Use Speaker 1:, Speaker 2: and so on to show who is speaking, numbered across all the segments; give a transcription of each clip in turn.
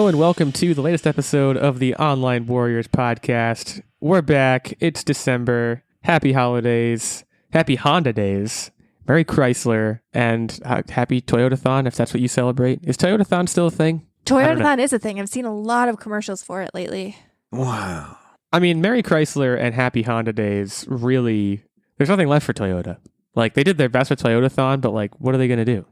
Speaker 1: Hello and welcome to the latest episode of the Online Warriors podcast. We're back. It's December. Happy holidays. Happy Honda days. Merry Chrysler. And happy Toyotathon, if that's what you celebrate. Is Toyotathon still a thing?
Speaker 2: Toyotathon is a thing. I've seen a lot of commercials for it lately.
Speaker 3: Wow.
Speaker 1: I mean, Merry Chrysler and Happy Honda days really... There's nothing left for Toyota. Like, they did their best with Toyotathon, but like, what are they going to do?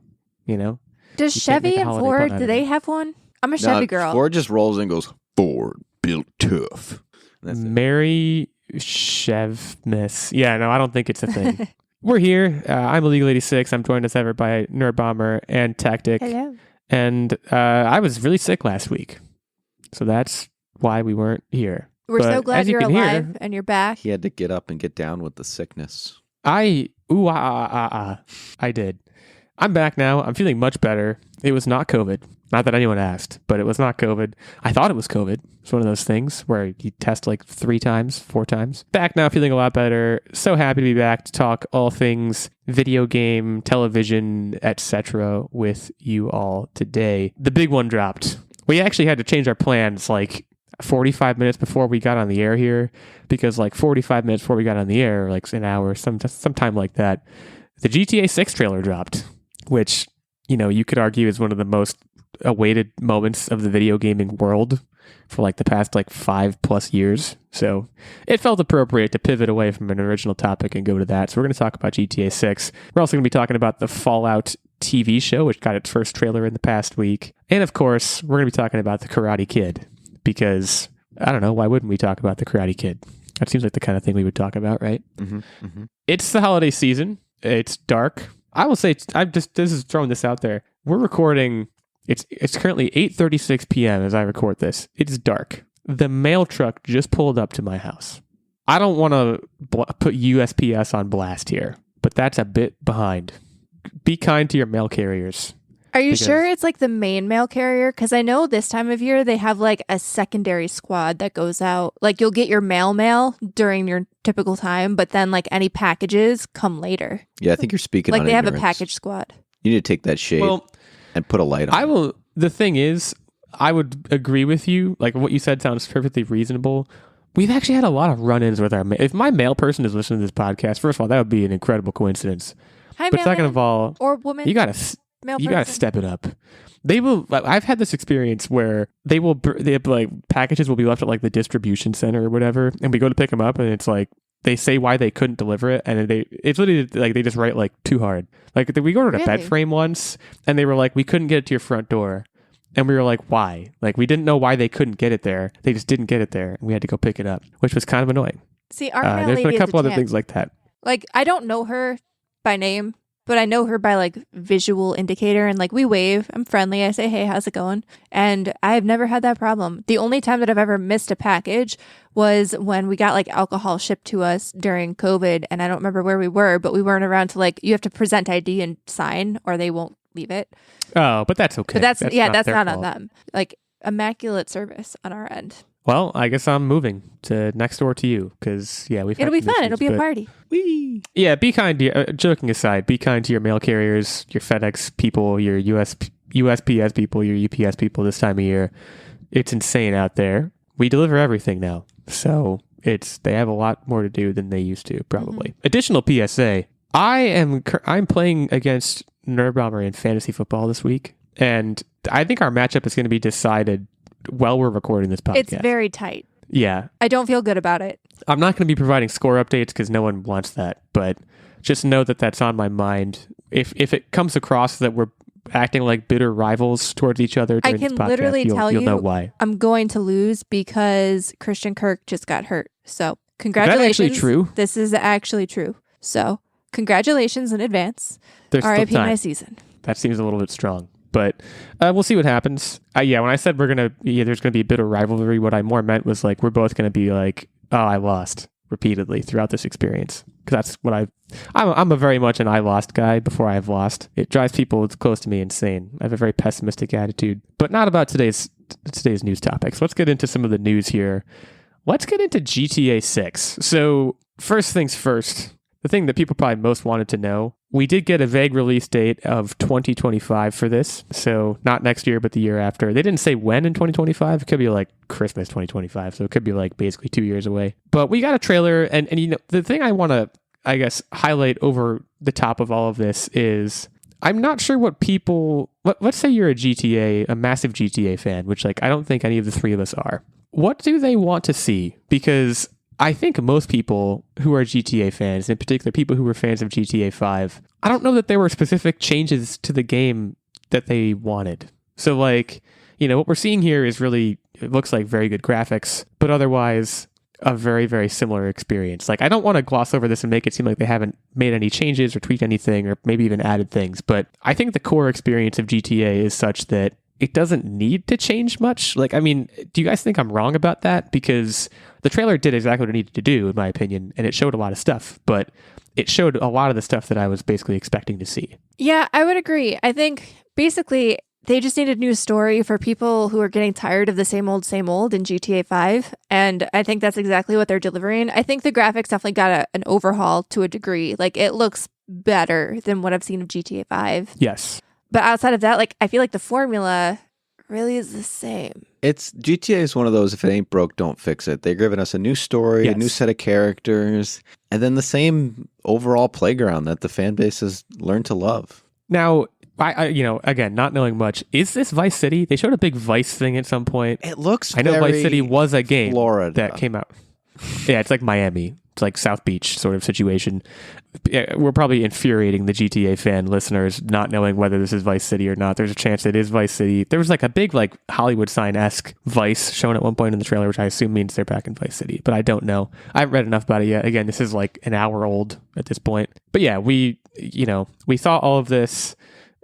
Speaker 1: You know?
Speaker 2: Does Chevy and Ford, do they have one? I'm a Chevy girl.
Speaker 3: Ford just rolls in and goes, Ford, built tough. That's
Speaker 1: Merry Chevmas. Yeah, no, I don't think it's a thing. We're here. I'm Illeagle 86. I'm joined as ever by Nerdbomber and Techtic.
Speaker 2: Hello.
Speaker 1: And I was really sick last week. So that's why we weren't here.
Speaker 2: We're
Speaker 1: But
Speaker 2: so glad
Speaker 1: as you
Speaker 2: you're
Speaker 1: can
Speaker 2: alive
Speaker 1: hear,
Speaker 2: and you're back.
Speaker 3: He had to get up and get down with the sickness.
Speaker 1: I did. I'm back now. I'm feeling much better. It was not COVID. Not that anyone asked, but it was not COVID. I thought it was COVID. It's one of those things where you test like 4 times. Back now, feeling a lot better. So happy to be back to talk all things video game, television, etc. with you all today. The big one dropped. We actually had to change our plans like 45 minutes before we got on the air here, because like 45 minutes before we got on the air, like an hour, sometime like that, the GTA 6 trailer dropped, which, you know, you could argue is one of the most awaited moments of the video gaming world for like the past like 5+ years. So it felt appropriate to pivot away from an original topic and go to that. So we're going to talk about GTA 6. We're also going to be talking about the Fallout TV show, which got its first trailer in the past week. And of course, we're going to be talking about the Karate Kid, because I don't know, why wouldn't we talk about the Karate Kid? That seems like the kind of thing we would talk about, right?
Speaker 3: Mm-hmm, mm-hmm.
Speaker 1: It's the holiday season. It's dark. I will say, this is throwing this out there. We're recording. It's currently 8:36 p.m. as I record this. It's dark. The mail truck just pulled up to my house. I don't want to put USPS on blast here, but that's a bit behind. Be kind to your mail carriers.
Speaker 2: Are you sure it's like the main mail carrier? Because I know this time of year they have like a secondary squad that goes out. Like you'll get your mail during your typical time, but then like any packages come later.
Speaker 3: Yeah, I think you're speaking
Speaker 2: like
Speaker 3: on
Speaker 2: they have a
Speaker 3: ignorance.
Speaker 2: package squad.
Speaker 3: You need to take that shade and put a light on.
Speaker 1: The thing is, I would agree with you. Like what you said sounds perfectly reasonable. We've actually had a lot of run-ins with our mail. If my mail person is listening to this podcast, first of all, that would be an incredible coincidence.
Speaker 2: Hi,
Speaker 1: but second of all,
Speaker 2: or woman,
Speaker 1: you gotta step it up. They will. I've had this experience where they have like packages will be left at like the distribution center or whatever, and we go to pick them up, and it's like they say why they couldn't deliver it, and it's literally like they just write like too hard. Like we ordered a bed frame once, and they were like, we couldn't get it to your front door, and we were like, why? Like we didn't know why they couldn't get it there. They just didn't get it there, and we had to go pick it up, which was kind of annoying.
Speaker 2: See, our mail
Speaker 1: there's
Speaker 2: lady
Speaker 1: been a couple
Speaker 2: is
Speaker 1: other things like that.
Speaker 2: Like I don't know her by name, but I know her by like visual indicator, and like we wave. I'm friendly. I say, hey, how's it going? And I have never had that problem. The only time that I've ever missed a package was when we got like alcohol shipped to us during COVID, and I don't remember where we were, but we weren't around to like, you have to present ID and sign or they won't leave it.
Speaker 1: Oh, but that's okay.
Speaker 2: But that's not
Speaker 1: fault.
Speaker 2: on them. Like immaculate service on our end.
Speaker 1: Well, I guess I'm moving to next door to you because, yeah,
Speaker 2: it'll be fun. It'll be a party.
Speaker 1: Whee! Yeah, be kind to your, joking aside, be kind to your mail carriers, your FedEx people, your USPS people, your UPS people this time of year. It's insane out there. We deliver everything now. So they have a lot more to do than they used to, probably. Mm-hmm. Additional PSA, I'm playing against Nerdbomber in fantasy football this week, and I think our matchup is going to be decided while we're recording this podcast.
Speaker 2: It's very tight.
Speaker 1: Yeah.
Speaker 2: I don't feel good about it.
Speaker 1: I'm not going to be providing score updates because no one wants that, but just know that that's on my mind. If it comes across that we're acting like bitter rivals towards each other during this podcast,
Speaker 2: I can literally tell
Speaker 1: you'll know why.
Speaker 2: I'm going to lose because Christian Kirk just got hurt. So congratulations.
Speaker 1: Is that actually true?
Speaker 2: This is actually true. So congratulations in advance.
Speaker 1: There's
Speaker 2: RIP
Speaker 1: still time.
Speaker 2: my season.
Speaker 1: That seems a little bit strong. But we'll see what happens. Yeah, when I said there's going to be a bit of rivalry, what I more meant was like we're both going to be like, oh, I lost repeatedly throughout this experience. Because that's what I'm a very much an I lost guy before I've lost. It drives people close to me insane. I have a very pessimistic attitude. But not about today's news topics. Let's get into some of the news here. Let's get into GTA 6. So first things first, the thing that people probably most wanted to know we did get a vague release date of 2025 for this. So not next year, but the year after. They didn't say when in 2025. It could be like Christmas 2025. So it could be like basically 2 years away. But we got a trailer. And you know, the thing I want to, I guess, highlight over the top of all of this is I'm not sure what people, let's say you're a massive GTA fan, which like I don't think any of the three of us are. What do they want to see? Because I think most people who are GTA fans, in particular people who were fans of GTA 5, I don't know that there were specific changes to the game that they wanted. So like, you know, what we're seeing here is really, it looks like very good graphics, but otherwise a very, very similar experience. Like, I don't want to gloss over this and make it seem like they haven't made any changes or tweaked anything or maybe even added things, but I think the core experience of GTA is such that it doesn't need to change much. Like, I mean, do you guys think I'm wrong about that? Because the trailer did exactly what it needed to do, in my opinion, and it showed a lot of stuff, but it showed a lot of the stuff that I was basically expecting to see.
Speaker 2: Yeah, I would agree. I think basically they just need a new story for people who are getting tired of the same old in GTA 5. And I think that's exactly what they're delivering. I think the graphics definitely got an overhaul to a degree. Like, it looks better than what I've seen of GTA 5.
Speaker 1: Yes.
Speaker 2: But outside of that, like, I feel like the formula really is the same.
Speaker 4: It's GTA is one of those, if it ain't broke, don't fix it. They're giving us a new story,
Speaker 1: Yes.
Speaker 4: a new set of characters, and then the same overall playground that the fan base has learned to love.
Speaker 1: Now, I you know, again, not knowing much, is this Vice City? They showed a big Vice thing at some point.
Speaker 4: It looks
Speaker 1: I know
Speaker 4: very
Speaker 1: Vice City was a game
Speaker 4: Florida
Speaker 1: that came out. Yeah, it's like Miami. It's like South Beach sort of situation. Yeah, we're probably infuriating the GTA fan listeners not knowing whether this is Vice City or not. There's a chance it is Vice City. There was like a big like Hollywood sign-esque Vice shown at one point in the trailer, which I assume means they're back in Vice City, but I don't know. I haven't read enough about it yet. Again, this is like an hour old at this point. But yeah, we saw all of this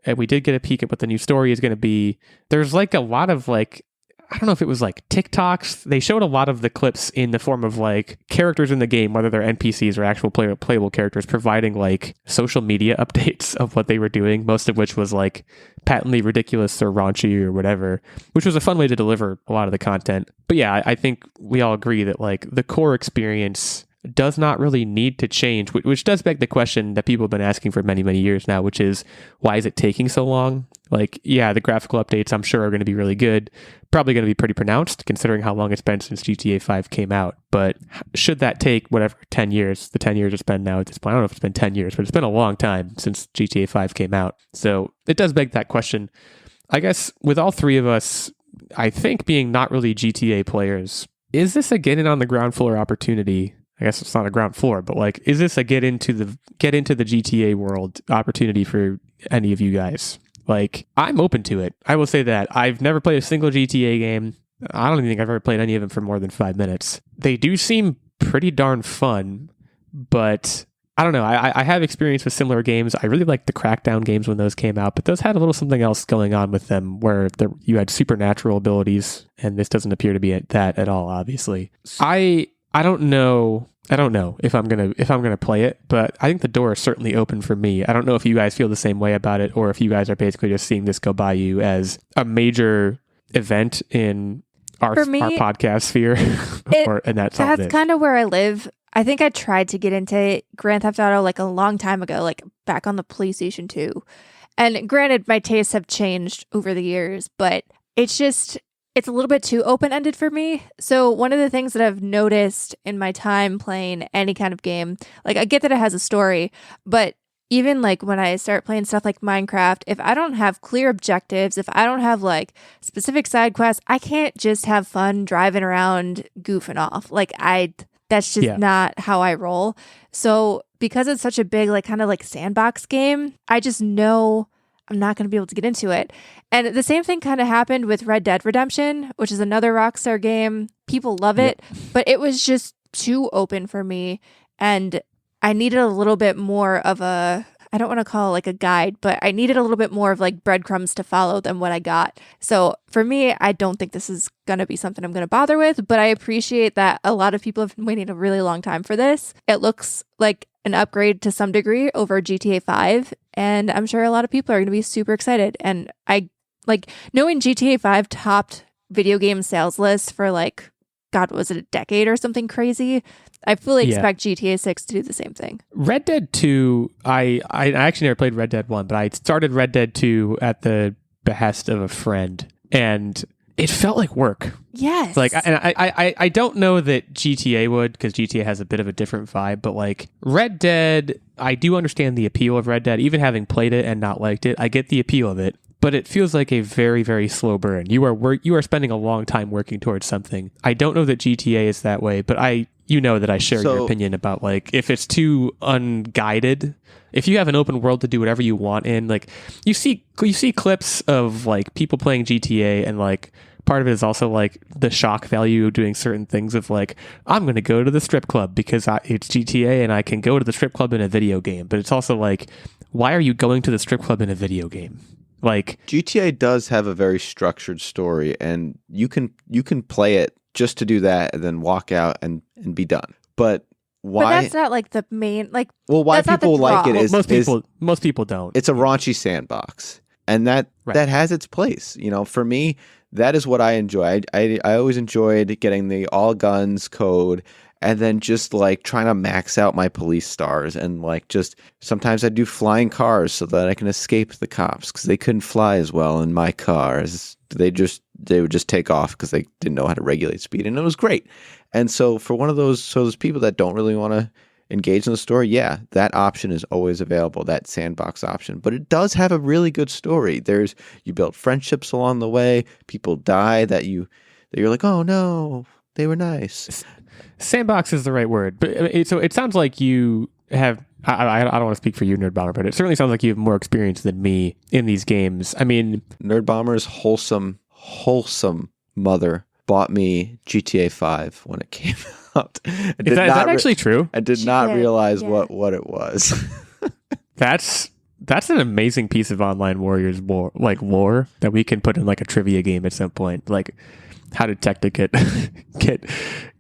Speaker 1: and we did get a peek at what the new story is going to be. There's like a lot of like, I don't know if it was like TikToks. They showed a lot of the clips in the form of like characters in the game, whether they're NPCs or actual playable characters, providing like social media updates of what they were doing, most of which was like patently ridiculous or raunchy or whatever, which was a fun way to deliver a lot of the content. But yeah, I think we all agree that like the core experience does not really need to change, which does beg the question that people have been asking for many, many years now, which is, why is it taking so long? Like, yeah, the graphical updates I'm sure are going to be really good, probably going to be pretty pronounced considering how long it's been since GTA 5 came out. But should that take whatever, 10 years, the 10 years it's been now at this point? I don't know if it's been 10 years, but it's been a long time since GTA 5 came out. So it does beg that question. I guess with all three of us, I think being not really GTA players, is this a get in on the ground floor opportunity? I guess it's not a ground floor, but like, is this a get into the GTA world opportunity for any of you guys? Like, I'm open to it. I will say that I've never played a single GTA game. I don't even think I've ever played any of them for more than 5 minutes. They do seem pretty darn fun, but I don't know. I have experience with similar games. I really liked the Crackdown games when those came out, but those had a little something else going on with them where you had supernatural abilities, and this doesn't appear to be that at all, obviously. I don't know if I'm gonna play it, but I think the door is certainly open for me. I don't know if you guys feel the same way about it, or if you guys are basically just seeing this go by you as a major event in our podcast sphere, and that's
Speaker 2: kind of where I live. I think I tried to get into Grand Theft Auto like a long time ago, like back on the PlayStation 2. And granted, my tastes have changed over the years, but it's a little bit too open-ended for me. So one of the things that I've noticed in my time playing any kind of game, like I get that it has a story, but even like when I start playing stuff like Minecraft, if I don't have clear objectives, if I don't have like specific side quests, I can't just have fun driving around goofing off. Like that's just not how I roll. So because it's such a big, like kind of like sandbox game, I just know I'm not going to be able to get into it. And the same thing kind of happened with Red Dead Redemption, which is another Rockstar game. People love it, but it was just too open for me. And I needed a little bit more of I don't want to call it like a guide, but I needed a little bit more of like breadcrumbs to follow than what I got. So for me, I don't think this is going to be something I'm going to bother with, but I appreciate that a lot of people have been waiting a really long time for this. It looks like an upgrade to some degree over GTA 5, and I'm sure a lot of people are going to be super excited. And I like knowing GTA 5 topped video game sales lists for like God, was it a decade or something crazy? I fully
Speaker 1: Yeah.
Speaker 2: expect GTA 6 to do the same thing.
Speaker 1: Red Dead 2, I actually never played Red Dead 1, but I started Red Dead 2 at the behest of a friend, and it felt like work.
Speaker 2: Yes.
Speaker 1: Like, and I don't know that GTA would, because GTA has a bit of a different vibe, but like Red Dead, I do understand the appeal of Red Dead, even having played it and not liked it. I get the appeal of it, but it feels like a very, very slow burn. You are spending a long time working towards something. I don't know that GTA is that way, but you know that I share your opinion about like if it's too unguided. If you have an open world to do whatever you want in, like you see clips of like people playing GTA, and like part of it is also like the shock value of doing certain things of like, I'm going to go to the strip club because it's GTA and I can go to the strip club in a video game. But it's also like, why are you going to the strip club in a video game? Like
Speaker 4: GTA does have a very structured story, and you can play it just to do that and then walk out and be done. But why?
Speaker 2: But that's not like the main, like,
Speaker 4: Well, why
Speaker 2: that's not the
Speaker 4: people like
Speaker 2: draw.
Speaker 4: it is
Speaker 1: most people don't.
Speaker 4: It's a raunchy sandbox, and that has its place. You know, for me, that is what I enjoy. I always enjoyed getting the all guns code, and then just like trying to max out my police stars, and like just sometimes I do flying cars so that I can escape the cops because they couldn't fly as well in my cars. They would just take off because they didn't know how to regulate speed, and it was great. And so for one of those people that don't really want to engage in the story, yeah, that option is always available, that sandbox option. But it does have a really good story. You build friendships along the way. People die that you're like, oh no, they were nice.
Speaker 1: Sandbox is the right word, but so it sounds like you have. I don't want to speak for you, Nerdbomber, but it certainly sounds like you have more experience than me in these games. I mean,
Speaker 4: Nerdbomber's wholesome mother bought me GTA 5 when it came out.
Speaker 1: Is that actually true?
Speaker 4: I did not realize what it was.
Speaker 1: That's an amazing piece of Online Warriors lore that we can put in like a trivia game at some point. Like, how did Techtic get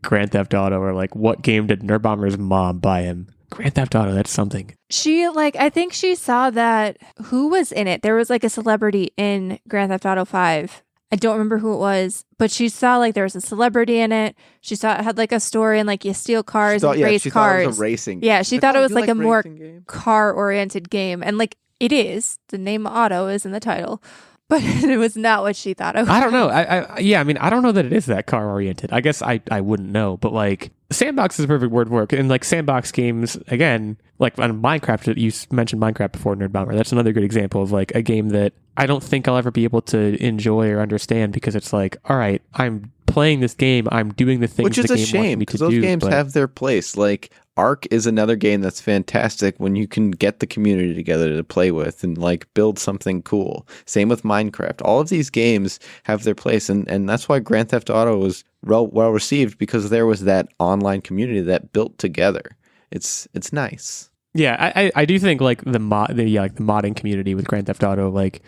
Speaker 1: Grand Theft Auto, or like what game did Nerdbomber's mom buy him? Grand Theft Auto, that's something.
Speaker 2: I think she saw that, who was in it? There was like a celebrity in Grand Theft Auto 5. I don't remember who it was, but she saw like there was a celebrity in it. She saw it had like a story and like you steal cars and race
Speaker 4: she
Speaker 2: cars.
Speaker 4: Thought it was a racing.
Speaker 2: Yeah, she thought it was like a more
Speaker 4: game?
Speaker 2: car-oriented game. And like it is. The name Auto is in the title. But it was not what she thought it was.
Speaker 1: I don't know. I mean, I don't know that it is that car oriented. I guess I wouldn't know, but like sandbox is a perfect word for it. And like sandbox games, again, like on Minecraft, you mentioned Minecraft before, Nerdbomber. That's another good example of like a game that I don't think I'll ever be able to enjoy or understand, because it's like, all right, I'm playing this game, I'm doing the things
Speaker 4: Which is
Speaker 1: the
Speaker 4: a
Speaker 1: game
Speaker 4: shame,
Speaker 1: wants me to
Speaker 4: because those
Speaker 1: do,
Speaker 4: games
Speaker 1: but
Speaker 4: have their place. Like Ark is another game that's fantastic when you can get the community together to play with and like build something cool. Same with Minecraft. All of these games have their place, and that's why Grand Theft Auto was well received, because there was that online community that built together. It's nice.
Speaker 1: Yeah, I do think like the modding community with Grand Theft Auto, like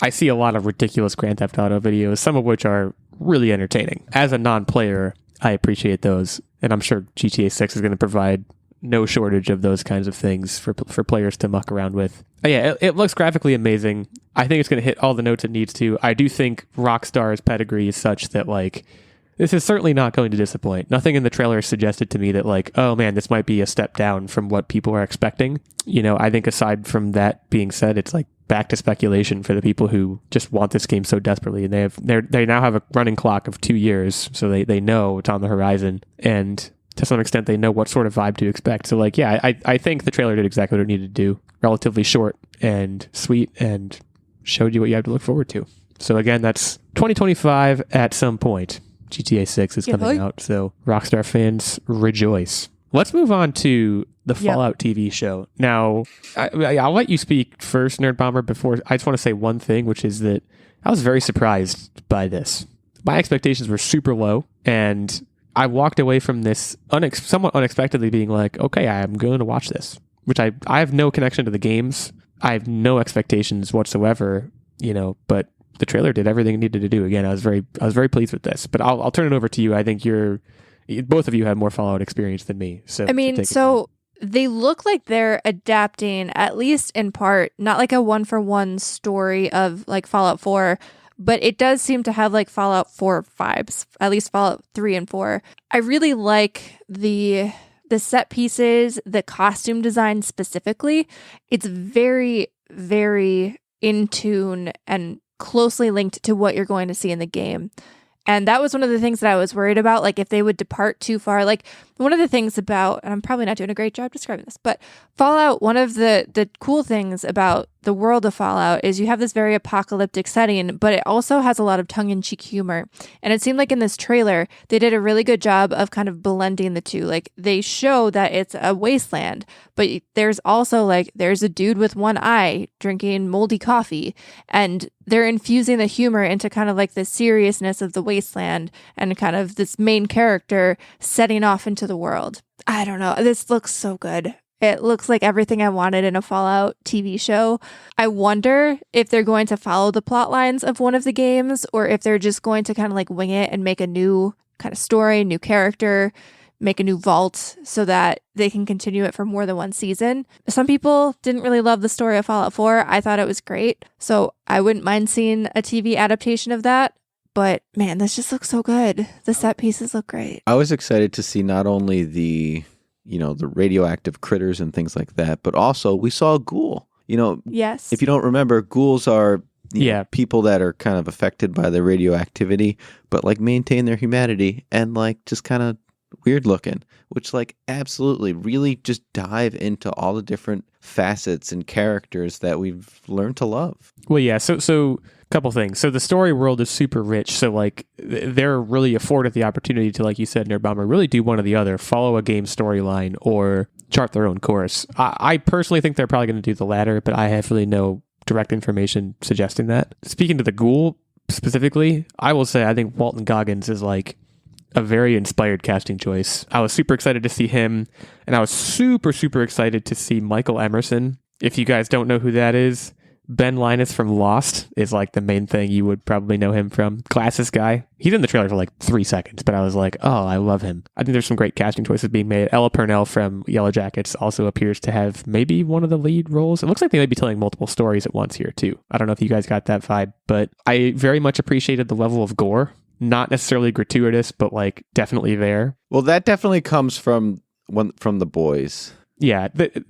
Speaker 1: I see a lot of ridiculous Grand Theft Auto videos, some of which are really entertaining. As a non-player, I appreciate those, and I'm sure GTA 6 is going to provide no shortage of those kinds of things for players to muck around with. But yeah, it looks graphically amazing. I think it's going to hit all the notes it needs to. I do think Rockstar's pedigree is such that like this is certainly not going to disappoint. Nothing in the trailer suggested to me that like, oh man, this might be a step down from what people are expecting. You know, I think aside from that being said, it's like back to speculation for the people who just want this game so desperately, and they now have a running clock of 2 years, so they know it's on the horizon, and to some extent they know what sort of vibe to expect. So like, yeah, I think the trailer did exactly what it needed to do. Relatively short and sweet, and showed you what you have to look forward to. So again, that's 2025 at some point. GTA 6 is coming out, so Rockstar fans rejoice. Let's move on to the Fallout TV show. Now, I'll let you speak first, Nerdbomber, before I just want to say one thing, which is that I was very surprised by this. My expectations were super low, and I walked away from this somewhat unexpectedly being like, okay, I'm going to watch this, which I have no connection to the games. I have no expectations whatsoever, but the trailer did everything it needed to do. Again, I was very pleased with this, but I'll turn it over to you. I think both of you have more Fallout experience than me. So
Speaker 2: they look like they're adapting, at least in part, not like a one-for-one story of like Fallout 4, but it does seem to have like Fallout 4 vibes, at least Fallout 3 and 4. I really like the set pieces, the costume design specifically. It's very, very in tune and closely linked to what you're going to see in the game. And that was one of the things that I was worried about, like if they would depart too far. Like one of the things about, and I'm probably not doing a great job describing this, but Fallout, one of the cool things about the world of Fallout is you have this very apocalyptic setting, but it also has a lot of tongue-in-cheek humor. And it seemed like in this trailer, they did a really good job of kind of blending the two. Like they show that it's a wasteland, but there's also like, there's a dude with one eye drinking moldy coffee, and they're infusing the humor into kind of like the seriousness of the wasteland and kind of this main character setting off into the world. I don't know. This looks so good. It looks like everything I wanted in a Fallout TV show. I wonder if they're going to follow the plot lines of one of the games, or if they're just going to kind of like wing it and make a new kind of story, new character, make a new vault so that they can continue it for more than one season. Some people didn't really love the story of Fallout 4. I thought it was great. So I wouldn't mind seeing a TV adaptation of that. But man, this just looks so good. The set pieces look great.
Speaker 4: I was excited to see not only the radioactive critters and things like that, but also we saw a ghoul.
Speaker 2: Yes.
Speaker 4: If you don't remember, ghouls are people that are kind of affected by the radioactivity, but like maintain their humanity and like just kind of weird looking, which like absolutely really just dive into all the different facets and characters that we've learned to love.
Speaker 1: Well, yeah. So couple things. So the story world is super rich. So like they're really afforded the opportunity to, like you said, Nerdbomber, really do one or the other, follow a game storyline or chart their own course. I personally think they're probably going to do the latter, but I have really no direct information suggesting that. Speaking to the ghoul specifically, I will say I think Walton Goggins is like a very inspired casting choice. I was super excited to see him, and I was super, super excited to see Michael Emerson. If you guys don't know who that is, Ben Linus from Lost is like the main thing you would probably know him from. Glasses guy. He's in the trailer for like 3 seconds, but I was like, oh, I love him. I think there's some great casting choices being made. Ella Purnell from Yellow Jackets also appears to have maybe one of the lead roles. It looks like they may be telling multiple stories at once here too. I don't know if you guys got that vibe, but I very much appreciated the level of gore. Not necessarily gratuitous, but like definitely there.
Speaker 4: Well, that definitely comes from the boys.
Speaker 1: Yeah,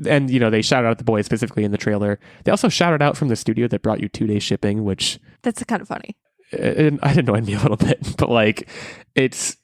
Speaker 1: and they shouted out the boys specifically in the trailer. They also shouted out from the studio that brought you 2-day shipping, which...
Speaker 2: That's kind of funny.
Speaker 1: It annoyed me a little bit, but like,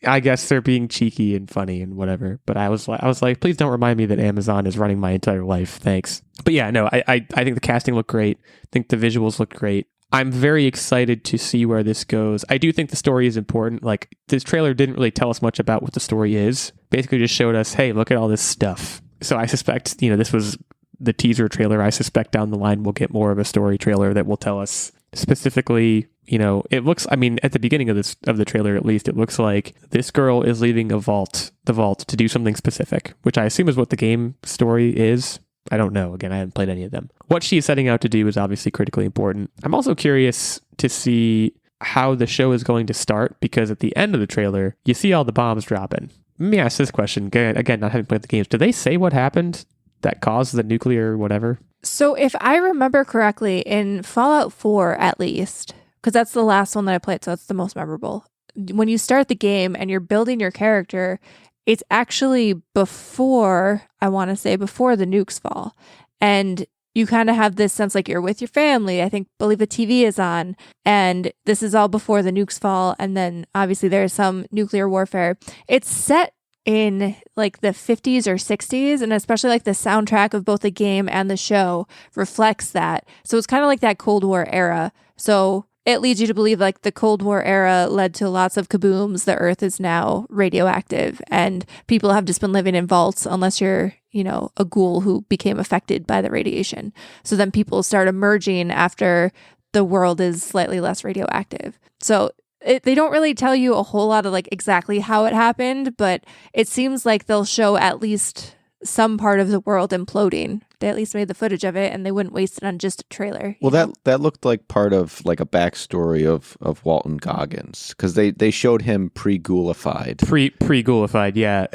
Speaker 1: I guess they're being cheeky and funny and whatever. But I was like, please don't remind me that Amazon is running my entire life. Thanks. But yeah, no, I think the casting looked great. I think the visuals looked great. I'm very excited to see where this goes. I do think the story is important. Like, this trailer didn't really tell us much about what the story is. Basically just showed us, hey, look at all this stuff. So I suspect, this was the teaser trailer. I suspect down the line we'll get more of a story trailer that will tell us specifically, it looks, at the beginning of the trailer at least, it looks like this girl is leaving the vault to do something specific, which I assume is what the game story is. I don't know. Again, I haven't played any of them. What she is setting out to do is obviously critically important. I'm also curious to see how the show is going to start, because at the end of the trailer, you see all the bombs dropping. Let me ask this question. Again, not having played the games. Do they say what happened that caused the nuclear whatever?
Speaker 2: So if I remember correctly, in Fallout 4 at least, because that's the last one that I played, so it's the most memorable. When you start the game and you're building your character, it's actually before the nukes fall. And you kind of have this sense like you're with your family. Believe the TV is on, and this is all before the nukes fall. And then obviously there's some nuclear warfare. It's set in like the 50s or 60s, and especially like the soundtrack of both the game and the show reflects that. So it's kind of like that Cold War era. So it leads you to believe like the Cold War era led to lots of kabooms. The Earth is now radioactive, and people have just been living in vaults unless you're, a ghoul who became affected by the radiation. So then people start emerging after the world is slightly less radioactive. So they don't really tell you a whole lot of like exactly how it happened, but it seems like they'll show at least some part of the world imploding. They at least made the footage of it, and they wouldn't waste it on just a trailer.
Speaker 4: Well, that looked like part of like a backstory of Walton Goggins, because they showed him pre-ghoulified.
Speaker 1: Pre-ghoulified, yeah.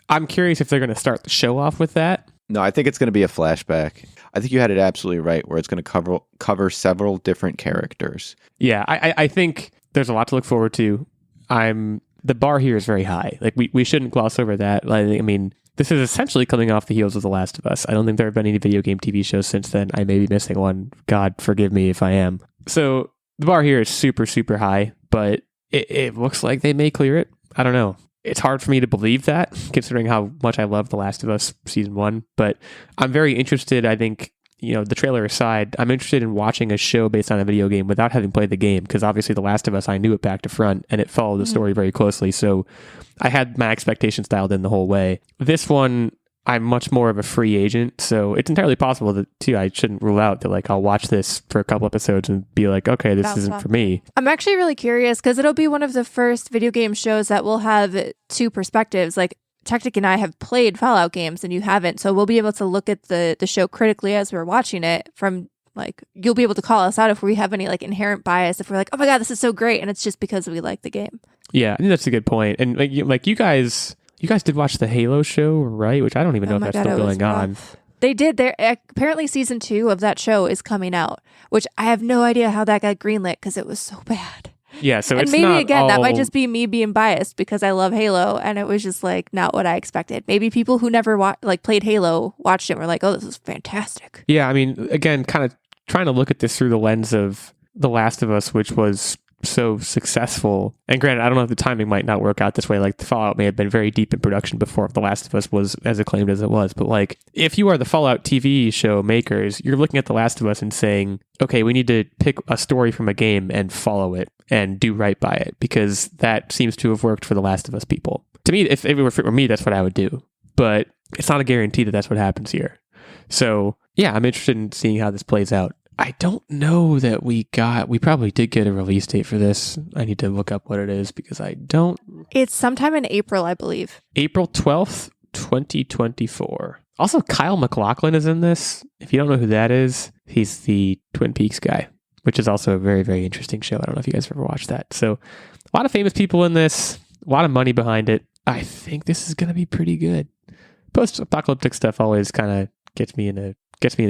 Speaker 1: I'm curious if they're going to start the show off with that.
Speaker 4: No, I think it's going to be a flashback. I think you had it absolutely right, where it's going to cover several different characters.
Speaker 1: Yeah, I think there's a lot to look forward to. The bar here is very high. Like we shouldn't gloss over that. Like, I mean, this is essentially coming off the heels of The Last of Us. I don't think there have been any video game TV shows since then. I may be missing one. God forgive me if I am. So the bar here is super, super high, but it looks like they may clear it. I don't know. It's hard for me to believe that, considering how much I love The Last of Us Season 1. But I'm very interested, I think, the trailer aside, I'm interested in watching a show based on a video game without having played the game, because obviously The Last of Us, I knew it back to front, and it followed the story very closely. So I had my expectations dialed in the whole way. This one, I'm much more of a free agent, so it's entirely possible that, too, I shouldn't rule out that, like, I'll watch this for a couple episodes and be like, okay, this isn't for me.
Speaker 2: I'm actually really curious, because it'll be one of the first video game shows that will have two perspectives. Like, Techtic and I have played Fallout games and you haven't, so we'll be able to look at the show critically as we're watching it. From like, you'll be able to call us out if we have any like inherent bias, if we're like, oh my god, this is so great, and it's just because we like the game.
Speaker 1: Yeah, I think that's a good point. And like you guys did watch the Halo show, right? Which I don't even know if that's still going on.
Speaker 2: They did. There apparently season 2 of that show is coming out, which I have no idea how that got greenlit because it was so bad.
Speaker 1: Yeah, so
Speaker 2: and
Speaker 1: it's
Speaker 2: maybe
Speaker 1: not
Speaker 2: again
Speaker 1: all...
Speaker 2: that might just be me being biased because I love Halo, and it was just like not what I expected. Maybe people who never played Halo watched it and were like, "Oh, this is fantastic."
Speaker 1: Yeah, I mean, again, kind of trying to look at this through the lens of The Last of Us, which was so successful. And granted, I don't know if the timing might not work out this way. Like, the Fallout may have been very deep in production before The Last of Us was as acclaimed as it was. But like, if you are the Fallout TV show makers, you're looking at The Last of Us and saying, okay, we need to pick a story from a game and follow it and do right by it, because that seems to have worked for The Last of Us people. To me, if it were me, that's what I would do. But it's not a guarantee that that's what happens here. So yeah, I'm interested in seeing how this plays out. I don't know that we probably did get a release date for this. I need to look up what it is because I don't.
Speaker 2: It's sometime in April, I believe.
Speaker 1: April 12th, 2024. Also, Kyle MacLachlan is in this. If you don't know who that is, he's the Twin Peaks guy, which is also a very, very interesting show. I don't know if you guys have ever watched that. So a lot of famous people in this, a lot of money behind it. I think this is going to be pretty good. Post-apocalyptic stuff always kind of gets me in a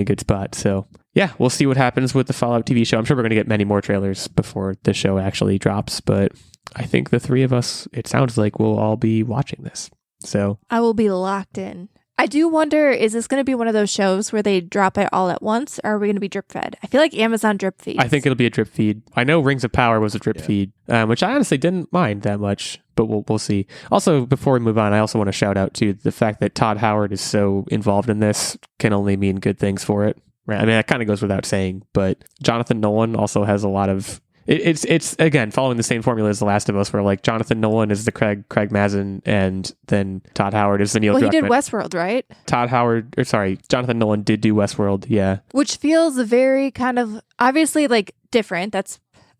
Speaker 1: good spot. So yeah, we'll see what happens with the Fallout TV show. I'm sure we're going to get many more trailers before the show actually drops, but I think the three of us, it sounds like we'll all be watching this. So
Speaker 2: I will be locked in. I do wonder, is this going to be one of those shows where they drop it all at once, or are we going to be drip fed? I feel like Amazon drip feeds.
Speaker 1: I think it'll be a drip feed. I know Rings of Power was a drip feed, which I honestly didn't mind that much, but we'll see. Also, before we move on, I also want to shout out to the fact that Todd Howard is so involved in this can only mean good things for it. Right? I mean, that kind of goes without saying, but Jonathan Nolan also has a lot of... It's again following the same formula as The Last of Us, where like Jonathan Nolan is the Craig Mazin, and then Todd Howard is the Neil Druckmann.
Speaker 2: Well, he did Westworld, right?
Speaker 1: Jonathan Nolan did do Westworld, yeah.
Speaker 2: Which feels very kind of obviously like different. I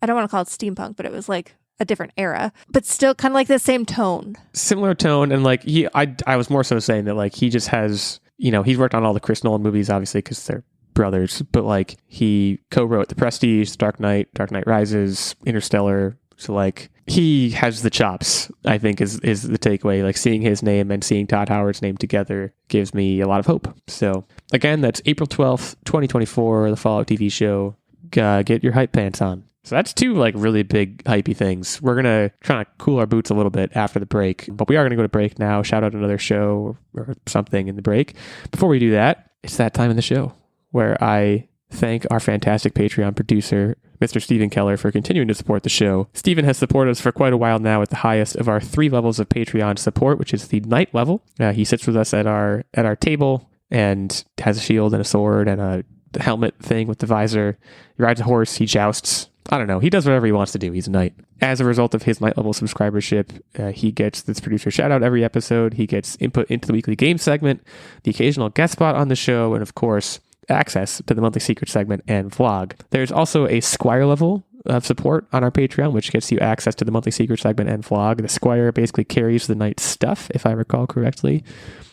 Speaker 2: don't want to call it steampunk, but it was like a different era, but still kind of like the same tone.
Speaker 1: Similar tone, and like I was more so saying that like he just has, he's worked on all the Chris Nolan movies, obviously, because they're brothers, but like he co-wrote The Prestige, Dark Knight Rises, Interstellar. So like he has the chops, I think is the takeaway. Like seeing his name and seeing Todd Howard's name together gives me a lot of hope. So again, that's April 12th, 2024, the Fallout TV show. Get your hype pants on. So that's two like really big hypey things. We're going to try to cool our boots a little bit after the break, but we are going to go to break now. Shout out another show or something in the break. Before we do that, it's that time in the show where I thank our fantastic Patreon producer, Mr. Stephen Keller, for continuing to support the show. Stephen has supported us for quite a while now at the highest of our 3 levels of Patreon support, which is the night level. He sits with us at our table and has a shield and a sword and a helmet thing with the visor. He rides a horse, he jousts. I don't know. He does whatever he wants to do. He's a knight. As a result of his night level subscribership, he gets this producer shout out every episode. He gets input into the weekly game segment, the occasional guest spot on the show, and of course, access to the monthly secret segment and vlog. There's also a Squire level of support on our Patreon, which gets you access to the monthly secret segment and vlog. The Squire basically carries the knight's stuff, if I recall correctly.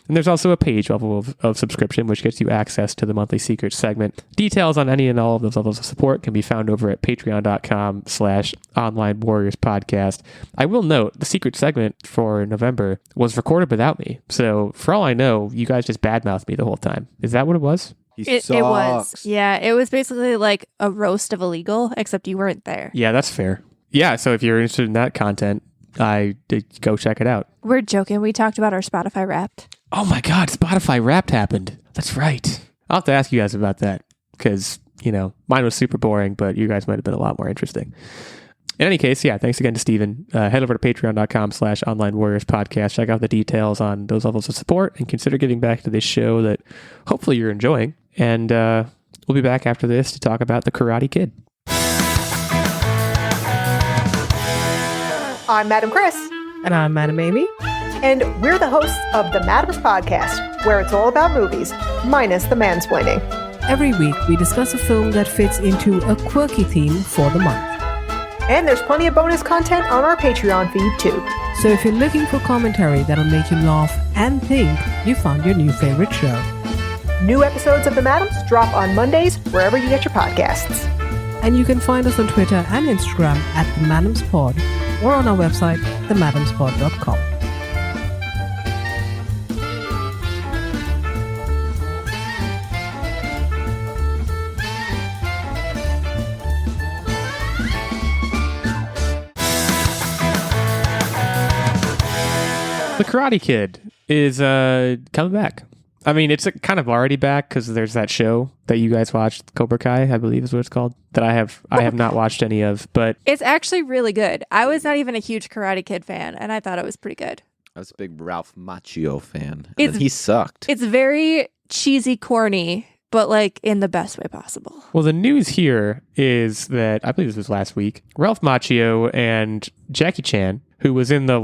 Speaker 1: And there's also a page level of subscription, which gets you access to the monthly secret segment. Details on any and all of those levels of support can be found over at patreon.com/onlinewarriorspodcast. I will note the secret segment for November was recorded without me. So for all I know, you guys just badmouthed me the whole time. Is that what it was?
Speaker 2: It was. Yeah, it was basically like a roast of Illeagle, except you weren't there.
Speaker 1: Yeah, that's fair. Yeah, so if you're interested in that content, I did go check it out.
Speaker 2: We're joking. We talked about our Spotify Wrapped.
Speaker 1: Oh my God, Spotify Wrapped happened. That's right. I'll have to ask you guys about that because, mine was super boring, but you guys might have been a lot more interesting. In any case, yeah, thanks again to Steven. Head over to patreon.com/Online Warriors Podcast. Check out the details on those levels of support and consider giving back to this show that hopefully you're enjoying. And we'll be back after this to talk about The Karate Kid.
Speaker 5: I'm Madam Chris.
Speaker 6: And I'm Madam Amy.
Speaker 5: And we're the hosts of the Madams Podcast, where it's all about movies, minus the mansplaining.
Speaker 6: Every week, we discuss a film that fits into a quirky theme for the month.
Speaker 5: And there's plenty of bonus content on our Patreon feed, too.
Speaker 6: So if you're looking for commentary that'll make you laugh and think, you found your new favorite show.
Speaker 5: New episodes of The Madams drop on Mondays, wherever you get your podcasts.
Speaker 6: And you can find us on Twitter and Instagram at The Madams Pod, or on our website, themadamspod.com.
Speaker 1: The Karate Kid is coming back. I mean, it's kind of already back because there's that show that you guys watched, Cobra Kai, I believe is what it's called, that I have not watched any of, but
Speaker 2: it's actually really good. I was not even a huge Karate Kid fan, and I thought it was pretty good.
Speaker 4: I was a big Ralph Macchio fan, and he sucked.
Speaker 2: It's very cheesy, corny, but like in the best way possible.
Speaker 1: Well, the news here is that, I believe this was last week, Ralph Macchio and Jackie Chan, who was in the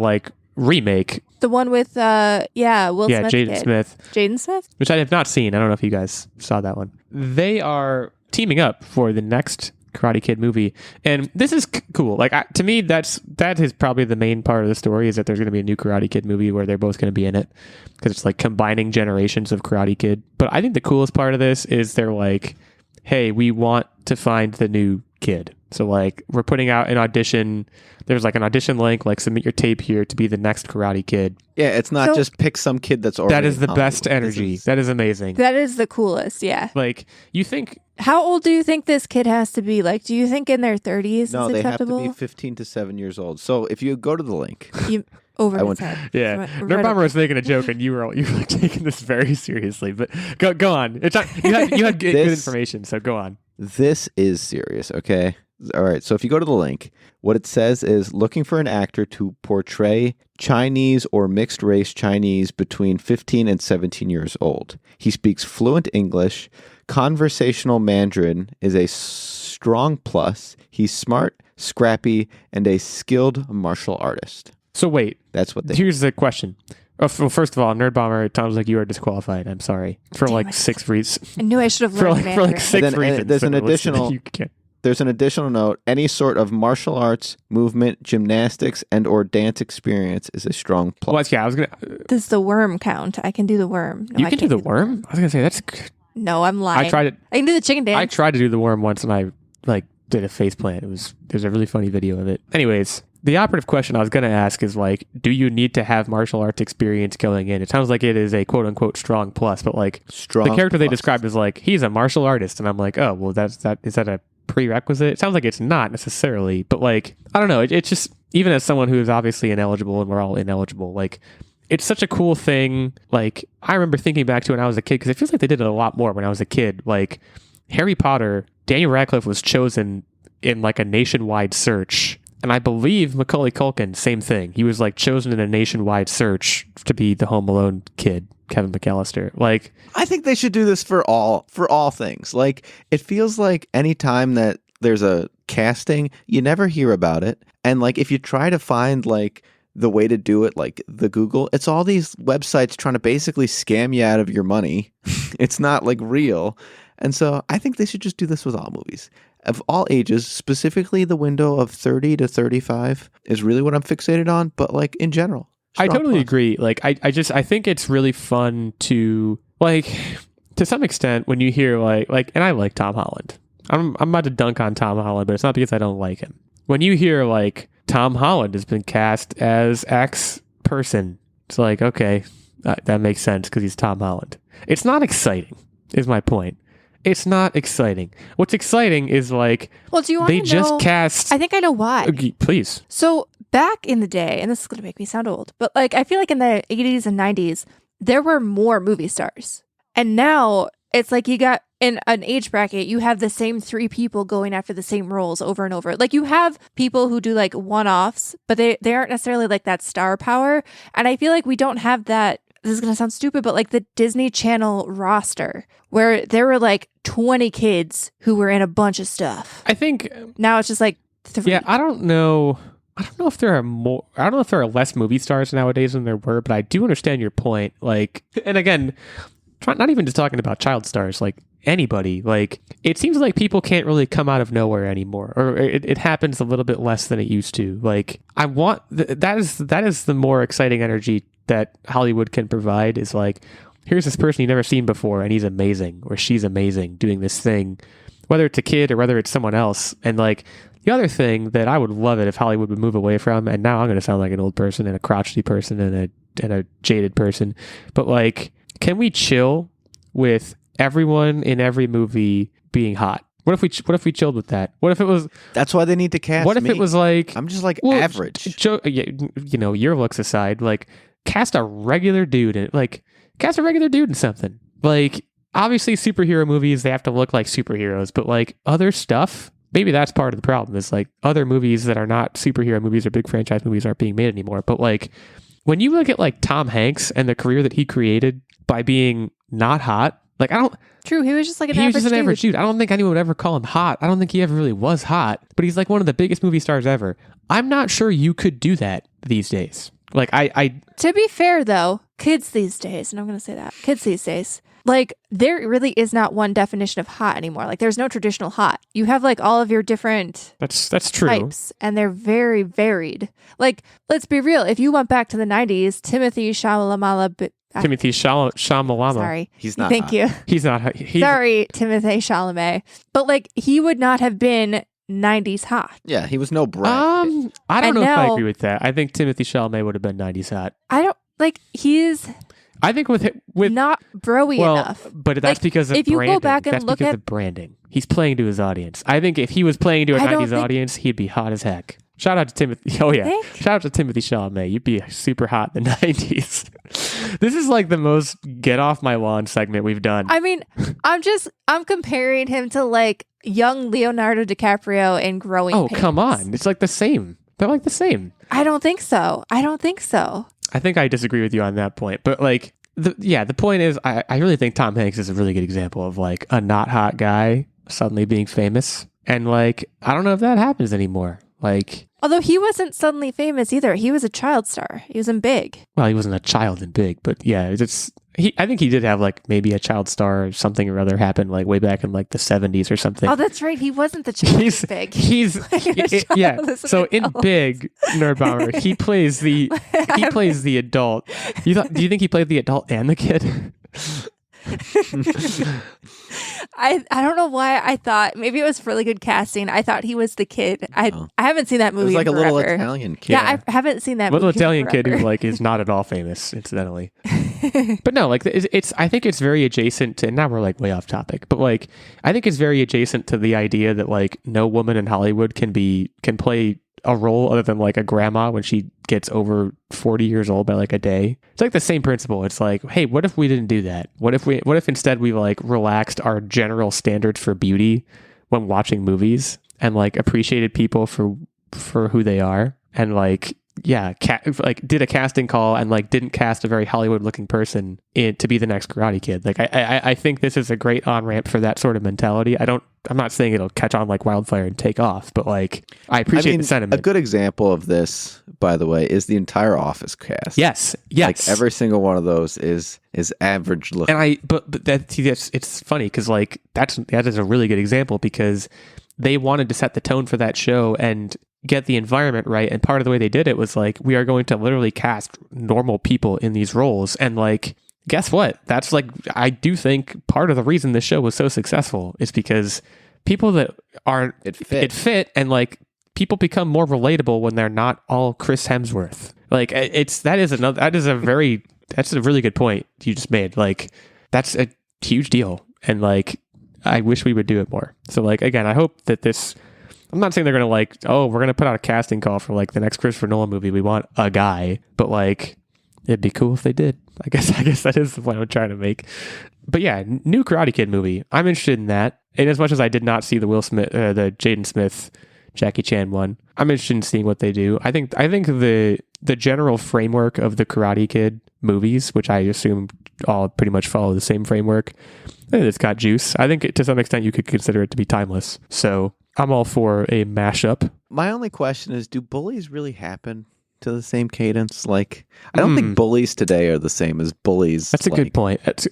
Speaker 1: remake.
Speaker 2: The one with, Will Smith. Jaden Smith?
Speaker 1: Which I have not seen. I don't know if you guys saw that one. They are teaming up for the next Karate Kid movie. And this is cool. To me, that is probably the main part of the story, is that there's going to be a new Karate Kid movie where they're both going to be in it. Because it's combining generations of Karate Kid. But I think the coolest part of this is they're like, hey, we want to find the new kid. So we're putting out an audition. There's an audition link, submit your tape here to be the next Karate Kid.
Speaker 4: Yeah, it's not just pick some kid that's already.
Speaker 1: That is the best energy. That is amazing.
Speaker 2: That is the coolest, yeah.
Speaker 1: You think.
Speaker 2: How old do you think this kid has to be? Do you think in their 30s
Speaker 4: No,
Speaker 2: is
Speaker 4: they
Speaker 2: acceptable?
Speaker 4: have to be 15 to 7 years old. So if you go to the link.
Speaker 2: Over his head.
Speaker 1: Yeah, Nerdbomber was making a joke, and you were taking this very seriously. But go on. It's not, you had good information, so go on.
Speaker 4: This is serious, okay? All right, so if you go to the link, what it says is looking for an actor to portray Chinese or mixed race Chinese between 15 and 17 years old. He speaks fluent English. Conversational Mandarin is a strong plus. He's smart, scrappy, and a skilled martial artist.
Speaker 1: So wait,
Speaker 4: that's what they.
Speaker 1: Here's the question. Well, first of all, Nerdbomber, it sounds like you are disqualified. I'm sorry for 6 reasons.
Speaker 2: I knew I should have learned Mandarin.
Speaker 1: For 6 reasons.
Speaker 4: There's an additional. There's an additional note. Any sort of martial arts, movement, gymnastics, and or dance experience is a strong plus.
Speaker 1: Well, yeah, I was gonna.
Speaker 2: Does the worm count? I can do the worm.
Speaker 1: No, you can do the worm? I was gonna say that's.
Speaker 2: No, I'm lying.
Speaker 1: I tried it.
Speaker 2: I can do the chicken dance.
Speaker 1: I tried to do the worm once, and I did a face plant. There's a really funny video of it. Anyways, the operative question I was gonna ask is do you need to have martial arts experience going in? It sounds like it is a quote unquote strong plus, but
Speaker 4: strong.
Speaker 1: The character
Speaker 4: plus.
Speaker 1: They described is he's a martial artist, and I'm oh well, is that a prerequisite? It sounds like it's not necessarily, but I don't know. It's just, even as someone who is obviously ineligible, and we're all ineligible, it's such a cool thing. I remember thinking back to when I was a kid, because it feels like they did it a lot more when I was a kid. Harry Potter, Daniel Radcliffe was chosen in a nationwide search. And I believe Macaulay Culkin, same thing. He was chosen in a nationwide search to be the Home Alone kid, Kevin McAllister.
Speaker 4: I think they should do this for all things. It feels like any time that there's a casting, you never hear about it. And if you try to find the way to do it, the Google, it's all these websites trying to basically scam you out of your money. It's not real. And so I think they should just do this with all movies. Of all ages, specifically the window of 30 to 35 is really what I'm fixated on. But in general,
Speaker 1: I totally agree. I think it's really fun to to some extent when you hear and I like Tom Holland. I'm about to dunk on Tom Holland, but it's not because I don't like him. When you hear Tom Holland has been cast as X person, it's okay, that makes sense because he's Tom Holland. It's not exciting, is my point. It's not exciting. What's exciting is like,
Speaker 2: Well, do you want to
Speaker 1: they
Speaker 2: know?
Speaker 1: just cast.
Speaker 2: I think I know why.
Speaker 1: Please.
Speaker 2: So back in the day, and this is going to make me sound old, but like I feel like in the 80s and 90s, there were more movie stars. And now it's like you got in an age bracket, you have the same 3 people going after the same roles over and over. Like you have people who do like one-offs, but they aren't necessarily like that star power. And I feel like we don't have that. This is going to sound stupid, but like the Disney Channel roster where there were like 20 kids who were in a bunch of stuff.
Speaker 1: I think.
Speaker 2: Now it's just like 3.
Speaker 1: Yeah, I don't know if there are more. I don't know if there are less movie stars nowadays than there were, but I do understand your point. Like, and again, not even just talking about child stars, like anybody. Like, it seems like people can't really come out of nowhere anymore, or it happens a little bit less than it used to. Like, I want that is the more exciting energy that Hollywood can provide. Is like, here's this person you've never seen before, and he's amazing, or she's amazing doing this thing, whether it's a kid or whether it's someone else, and like. The other thing that I would love it if Hollywood would move away from, and now I'm going to sound like an old person and a crotchety person and a jaded person, but like, can we chill with everyone in every movie being hot? What if we chilled with that? What if it was?
Speaker 4: That's why they need to cast.
Speaker 1: What if
Speaker 4: me.
Speaker 1: it was like?
Speaker 4: I'm just like
Speaker 1: well,
Speaker 4: average.
Speaker 1: Your looks aside, like cast a regular dude in something. Like, obviously, superhero movies, they have to look like superheroes, but like other stuff. Maybe that's part of the problem is like other movies that are not superhero movies or big franchise movies aren't being made anymore. But like when you look at like Tom Hanks and the career that he created by being not hot, like
Speaker 2: True, he was just like
Speaker 1: he was just an average dude. I don't think anyone would ever call him hot. I don't think he ever really was hot, but he's like one of the biggest movie stars ever. I'm not sure you could do that these days. Like I
Speaker 2: To be fair though, kids these days, and I'm going to say that, kids these days, like there really is not one definition of hot anymore. Like there's no traditional hot. You have like all of your different
Speaker 1: that's true.
Speaker 2: types, and they're very varied. Like let's be real. If you went back to the 90s, Timothy Chalamet.
Speaker 1: Chalamet.
Speaker 4: He's not.
Speaker 2: Thank
Speaker 4: hot.
Speaker 2: you.
Speaker 1: He's not.
Speaker 2: Sorry, Timothy Chalamet. But like he would not have been 90s hot.
Speaker 4: Yeah, he was no Brad.
Speaker 1: I don't
Speaker 2: And
Speaker 1: know if I
Speaker 2: now-
Speaker 1: agree with that. I think Timothy Chalamet would have been 90s hot.
Speaker 2: I don't like he's
Speaker 1: I think with
Speaker 2: not broy enough.
Speaker 1: but that's
Speaker 2: Like,
Speaker 1: because of
Speaker 2: if you go
Speaker 1: branding.
Speaker 2: back and
Speaker 1: That's
Speaker 2: look
Speaker 1: because
Speaker 2: at-
Speaker 1: of branding. He's playing to his audience. I think if he was playing to a
Speaker 2: I don't
Speaker 1: 90s
Speaker 2: think-
Speaker 1: audience, he'd be hot as heck. Shout out to Timothy. Oh yeah.
Speaker 2: Think?
Speaker 1: Shout out to Timothy Chalamet. You'd be super hot in the 90s. This is like the most get off my lawn segment we've done.
Speaker 2: I mean, I'm comparing him to like young Leonardo DiCaprio in Growing
Speaker 1: Oh,
Speaker 2: Pains.
Speaker 1: come on. It's like the same. They're like the same.
Speaker 2: I don't think so.
Speaker 1: I think I disagree with you on that point. But like, the point is, I really think Tom Hanks is a really good example of like a not hot guy suddenly being famous. And like, I don't know if that happens anymore. Like,
Speaker 2: Although he wasn't suddenly famous either. He was a child star. He was in Big.
Speaker 1: well, he wasn't a child in Big, but yeah, I think he did have like maybe a child star or something or other happened like way back in like the 70s or something.
Speaker 2: Oh, that's right. He wasn't the child in Big.
Speaker 1: He's yeah.
Speaker 2: child is
Speaker 1: So in
Speaker 2: something else.
Speaker 1: Big Nerdbomber, he plays the adult. Do you think he played the adult and the kid?
Speaker 2: I don't know why I thought maybe it was really good casting. I thought he was the kid. I haven't seen that
Speaker 4: It
Speaker 2: movie.
Speaker 4: was like a
Speaker 2: in
Speaker 4: little
Speaker 2: forever.
Speaker 4: Italian kid.
Speaker 2: Yeah, I haven't seen that
Speaker 1: Little
Speaker 2: movie. in
Speaker 1: Italian kid who
Speaker 2: forever.
Speaker 1: like is not at all famous, incidentally. But no, like it's I think it's very adjacent to. Now we're like way off topic, but like I think it's very adjacent to the idea that like no woman in Hollywood can play a role other than like a grandma when she gets over 40 years old by like a day. It's like the same principle. It's like, hey, what if we didn't do that? What if instead we like relaxed our general standards for beauty when watching movies and like appreciated people for who they are and like did a casting call and like didn't cast a very Hollywood looking person to be the next Karate Kid. Like I think this is a great on ramp for that sort of mentality. I'm not saying it'll catch on like wildfire and take off, but like I appreciate the sentiment.
Speaker 4: A good example of this, by the way, is the entire Office cast.
Speaker 1: Yes.
Speaker 4: Like every single one of those is average looking.
Speaker 1: And it's funny because like that is a really good example because they wanted to set the tone for that show and get the environment right, and part of the way they did it was like, we are going to literally cast normal people in these roles, and like, guess what? That's like, I do think part of the reason this show was so successful is because people that aren't it fit, and like people become more relatable when they're not all Chris Hemsworth. Like that's a really good point you just made. Like that's a huge deal, and like I wish we would do it more. So like, again, I hope that this, I'm not saying they're going to like, oh, we're going to put out a casting call for like the next Christopher Nolan movie. We want a guy, but like, it'd be cool if they did. I guess that is the point I'm trying to make. But yeah, new Karate Kid movie. I'm interested in that. And as much as I did not see the the Jaden Smith, Jackie Chan one, I'm interested in seeing what they do. I think the general framework of the Karate Kid movies, which I assume all pretty much follow the same framework, it's got juice. I think to some extent you could consider it to be timeless. So I'm all for a mashup.
Speaker 4: My only question is, do bullies really happen to the same cadence? Like, I don't think bullies today are the same as bullies.
Speaker 1: That's a good point. That's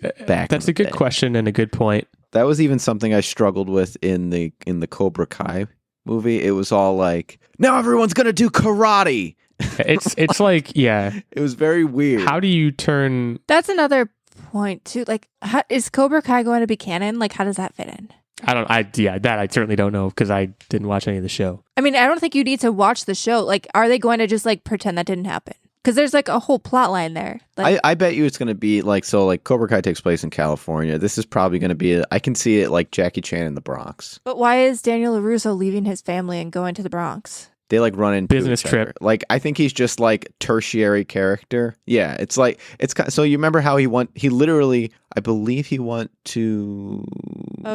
Speaker 1: a good question and a good point.
Speaker 4: That was even something I struggled with in the Cobra Kai movie. It was all like, now everyone's gonna do karate.
Speaker 1: It's like, yeah,
Speaker 4: it was very weird.
Speaker 1: How do you turn?
Speaker 2: That's another point too. Like, is Cobra Kai going to be canon? Like, how does that fit in?
Speaker 1: That I certainly don't know because I didn't watch any of the show.
Speaker 2: I mean, I don't think you need to watch the show. Like, are they going to just like pretend that didn't happen? Because there's like a whole plot line there. Like,
Speaker 4: I bet you it's going to be like, so like Cobra Kai takes place in California. This is probably going to be, I can see it like Jackie Chan in the Bronx.
Speaker 2: But why is Daniel LaRusso leaving his family and going to the Bronx?
Speaker 4: They like run into
Speaker 1: business trip.
Speaker 4: Like, I think he's just like tertiary character. Yeah, it's like, it's kind of, so you remember how he literally, I believe he went to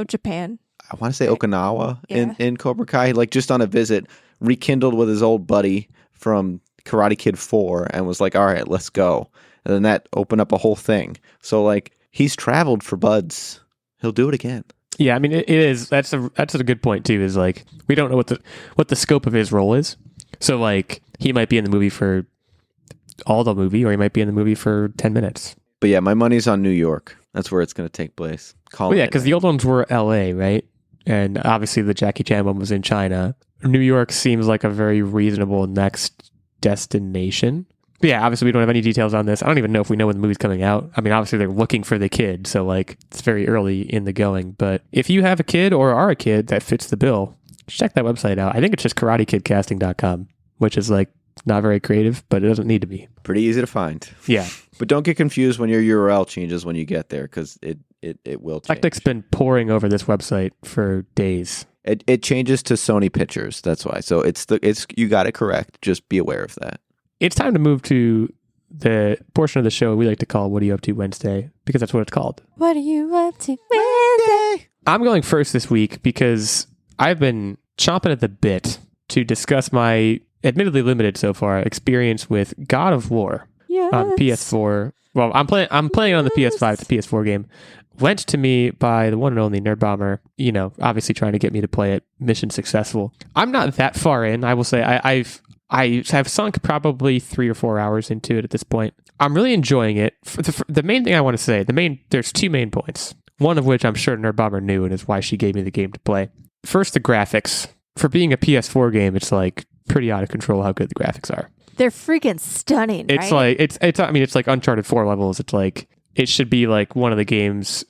Speaker 2: Japan.
Speaker 4: I want to say Okinawa in Cobra Kai, like just on a visit, rekindled with his old buddy from Karate Kid 4 and was like, all right, let's go. And then that opened up a whole thing. So like, he's traveled for buds. He'll do it again.
Speaker 1: Yeah, I mean, it is. That's a good point too. Is like, we don't know what the scope of his role is. So like, he might be in the movie for all the movie, or he might be in the movie for 10 minutes.
Speaker 4: But yeah, my money's on New York. That's where it's going to take place.
Speaker 1: Well, yeah, because the old ones were L.A., right? And obviously the Jackie Chan one was in China. New York seems like a very reasonable next destination. But yeah, obviously we don't have any details on this. I don't even know if we know when the movie's coming out. I mean, obviously they're looking for the kid, so like it's very early in the going. But if you have a kid or are a kid that fits the bill, check that website out. I think it's just karatekidcasting.com, which is like not very creative, but it doesn't need to be.
Speaker 4: Pretty easy to find.
Speaker 1: Yeah.
Speaker 4: But don't get confused when your URL changes when you get there, because it will change.
Speaker 1: Techtic's been poring over this website for days.
Speaker 4: It changes to Sony Pictures. That's why. So it's you got it correct. Just be aware of that.
Speaker 1: It's time to move to the portion of the show we like to call What Are You Up To Wednesday, because that's what it's called.
Speaker 2: What are you up to Wednesday?
Speaker 1: I'm going first this week because I've been chomping at the bit to discuss my admittedly limited so far experience with God of War on PS4. Well, I'm playing it on the PS5, the PS4 game. Lent to me by the one and only Nerdbomber, obviously trying to get me to play it. Mission successful. I'm not that far in. I will say I have sunk probably 3 or 4 hours into it at this point. I'm really enjoying it. The main thing I want to say, there's 2 main points. One of which I'm sure Nerdbomber knew and is why she gave me the game to play. First, the graphics. For being a PS4 game, it's like pretty out of control how good the graphics are.
Speaker 2: They're freaking stunning.
Speaker 1: It's
Speaker 2: right?
Speaker 1: like it's like Uncharted 4 levels. It's like it should be like one of the games.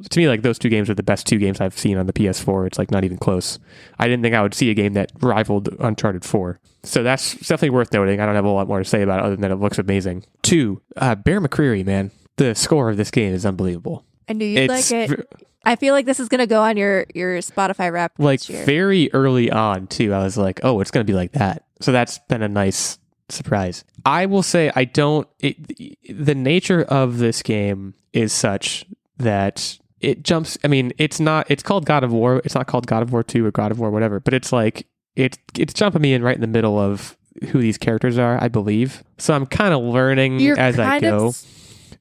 Speaker 1: To me, like those 2 games are the best 2 games I've seen on the PS4. It's like not even close. I didn't think I would see a game that rivaled Uncharted 4. So that's definitely worth noting. I don't have a lot more to say about it other than that it looks amazing. 2, Bear McCreary, man. The score of this game is unbelievable.
Speaker 2: I knew you'd like it. I feel like this is going to go on your Spotify rap
Speaker 1: like
Speaker 2: this year.
Speaker 1: Very early on, too. I was like, oh, it's going to be like that. So that's been a nice surprise. I will say the nature of this game is such that it jumps. I mean, it's called God of War. It's not called God of War 2 or God of War whatever, but it's like it's jumping me in right in the middle of who these characters are, I believe. So I'm kind of learning as I go.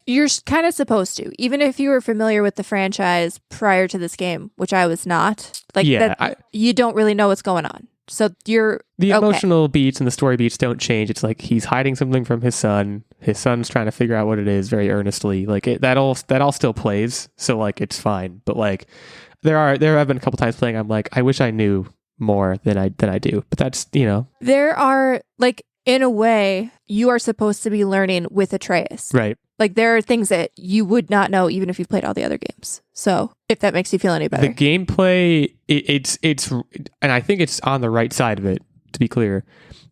Speaker 2: You're kind of supposed to, even if you were familiar with the franchise prior to this game, which I was not. Like, yeah, you don't really know what's going on. So the
Speaker 1: emotional beats and the story beats don't change. It's like he's hiding something from his son. His son's trying to figure out what it is very earnestly. Like that all still plays. So like it's fine. But like there have been a couple times playing. I'm like, I wish I knew more than I do. But that's
Speaker 2: there are like in a way you are supposed to be learning with Atreus,
Speaker 1: right?
Speaker 2: Like there are things that you would not know even if you've played all the other games. So if that makes you feel any better.
Speaker 1: The gameplay, it's and I think it's on the right side of it, to be clear.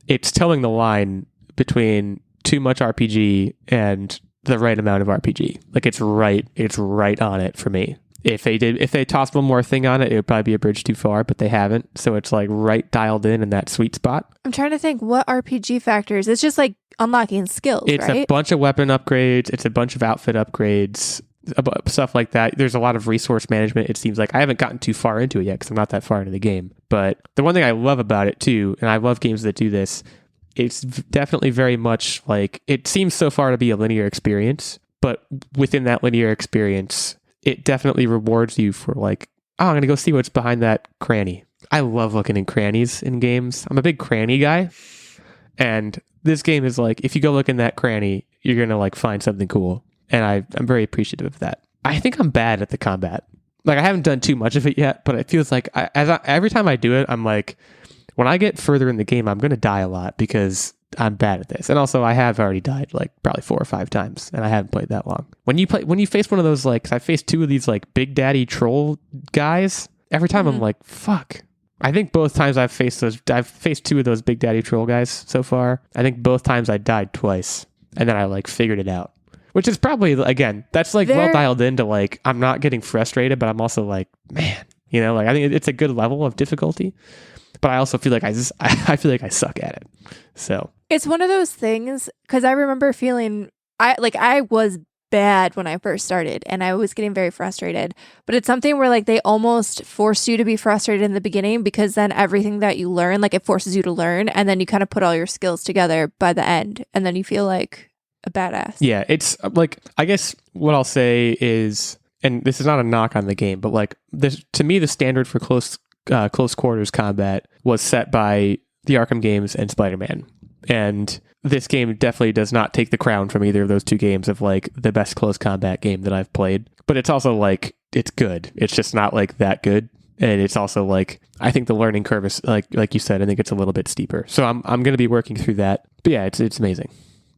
Speaker 1: It's towing the line between too much RPG and the right amount of RPG. Like it's right on it for me. If they tossed one more thing on it, it would probably be a bridge too far, but they haven't. So it's like right dialed in that sweet spot.
Speaker 2: I'm trying to think what RPG factors. It's just like unlocking skills,
Speaker 1: It's
Speaker 2: right?
Speaker 1: a bunch of weapon upgrades. It's a bunch of outfit upgrades, stuff like that. There's a lot of resource management. It seems like I haven't gotten too far into it yet because I'm not that far into the game. But the one thing I love about it too, and I love games that do this, it's definitely very much like, it seems so far to be a linear experience, but within that linear experience, it definitely rewards you for like, oh, I'm going to go see what's behind that cranny. I love looking in crannies in games. I'm a big cranny guy. And this game is like, if you go look in that cranny, you're going to like find something cool. And I'm very appreciative of that. I think I'm bad at the combat. Like I haven't done too much of it yet, but it feels like every time I do it, I'm like, when I get further in the game, I'm going to die a lot because I'm bad at this. And also I have already died like probably 4 or 5 times and I haven't played that long. When you face one of those, like, 'cause I faced 2 of these like big daddy troll guys, every time I'm like, fuck. I think both times I've faced 2 of those big daddy troll guys so far. I think both times I died twice and then I like figured it out, which is probably, again, that's like well dialed into like, I'm not getting frustrated, but I'm also like, man, you know, like I think it's a good level of difficulty, but I also feel like I feel like I suck at it. So
Speaker 2: it's one of those things, because I remember feeling I was bad when I first started and I was getting very frustrated, but it's something where like they almost force you to be frustrated in the beginning, because then everything that you learn, like it forces you to learn, and then you kind of put all your skills together by the end and then you feel like a badass.
Speaker 1: Yeah, it's like, I guess what I'll say is, and this is not a knock on the game, but like this, to me, the standard for close quarters combat was set by the Arkham games and Spider-Man. And this game definitely does not take the crown from either of those 2 games of like the best close combat game that I've played. But it's also like, it's good. It's just not like that good. And it's also like, I think the learning curve is like you said, I think it's a little bit steeper. So I'm going to be working through that. But yeah, it's amazing.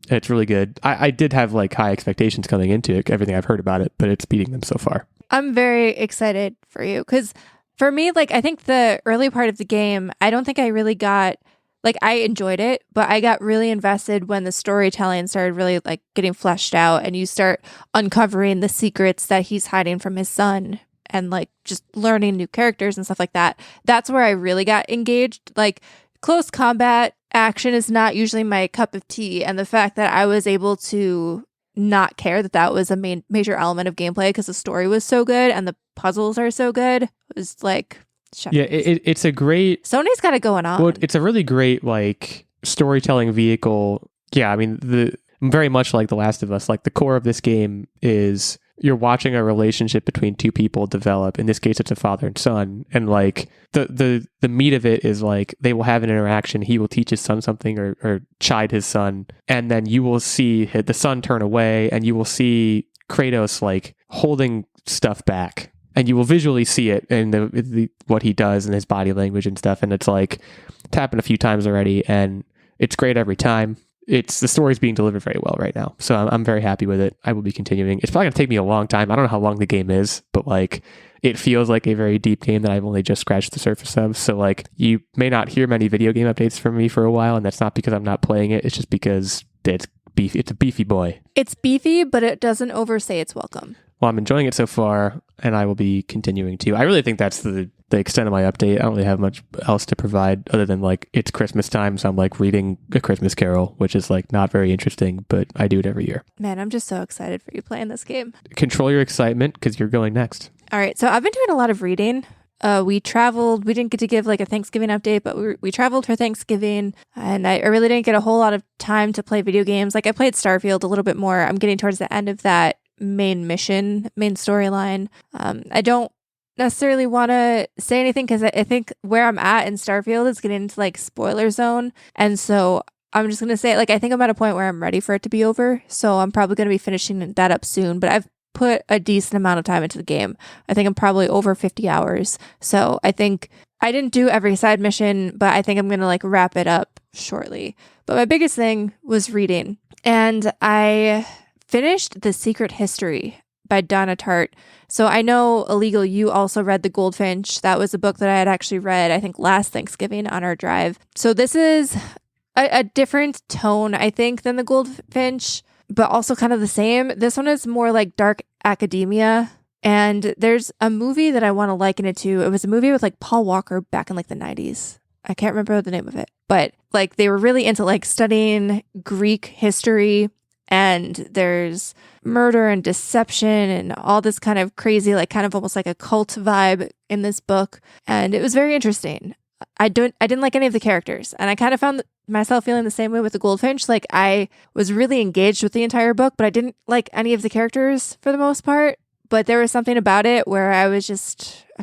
Speaker 1: It's really good. I did have like high expectations coming into it, everything I've heard about it, but it's beating them so far.
Speaker 2: I'm very excited for you, because for me, like, I think the early part of the game, I don't think I really got, like, I enjoyed it, but I got really invested when the storytelling started really like getting fleshed out and you start uncovering the secrets that he's hiding from his son and like just learning new characters and stuff like that. That's where I really got engaged. Like, close combat action is not usually my cup of tea, and the fact that I was able to not care that was a major element of gameplay because the story was so good and the puzzles are so good was like shocking.
Speaker 1: Yeah, it's a great...
Speaker 2: Sony's got it going on.
Speaker 1: Well, it's a really great like storytelling vehicle. Yeah, I mean, very much like The Last of Us, like the core of this game is you're watching a relationship between 2 people develop. In this case, it's a father and son. And like the meat of it is like they will have an interaction. He will teach his son something or chide his son. And then you will see the son turn away and you will see Kratos like holding stuff back. And you will visually see it in what he does and his body language and stuff. And it's like, it's happened a few times already and it's great every time. The story's being delivered very well right now. So I'm very happy with it. I will be continuing. It's probably going to take me a long time. I don't know how long the game is, but like it feels like a very deep game that I've only just scratched the surface of. So like you may not hear many video game updates from me for a while, and that's not because I'm not playing it. It's just because it's beefy. It's a beefy boy.
Speaker 2: It's beefy, but it doesn't overstay its welcome.
Speaker 1: Well, I'm enjoying it so far, and I will be continuing to. I really think that's the extent of my update. I don't really have much else to provide other than like it's Christmas time, so I'm like reading A Christmas Carol, which is like not very interesting, but I do it every year.
Speaker 2: Man, I'm just so excited for you playing this game.
Speaker 1: Control your excitement because you're going next.
Speaker 2: All right, so I've been doing a lot of reading. We traveled. We didn't get to give like a Thanksgiving update, but we traveled for Thanksgiving, and I really didn't get a whole lot of time to play video games. Like I played Starfield a little bit more. I'm getting towards the end of that main storyline. I don't necessarily want to say anything because I think where I'm at in Starfield is getting into like spoiler zone, and so I'm just gonna say like I think I'm at a point where I'm ready for it to be over. So I'm probably gonna be finishing that up soon. But I've put a decent amount of time into the game. I think I'm probably over 50 hours. So I think I didn't do every side mission, but I think I'm gonna like wrap it up shortly. But my biggest thing was reading, and I finished The Secret History by Donna Tartt. So I know, Illeagle, you also read The Goldfinch. That was a book that I had actually read, I think, last Thanksgiving on our drive. So this is a different tone, I think, than The Goldfinch, but also kind of the same. This one is more like dark academia. And there's a movie that I want to liken it to. It was a movie with like Paul Walker back in like the 90s. I can't remember the name of it, but like they were really into like studying Greek history, and there's murder and deception and all this kind of crazy, like kind of almost like a cult vibe in this book. And it was very interesting. I didn't like any of the characters, and I kind of found myself feeling the same way with the Goldfinch. Like I was really engaged with the entire book, but I didn't like any of the characters for the most part. But there was something about it where I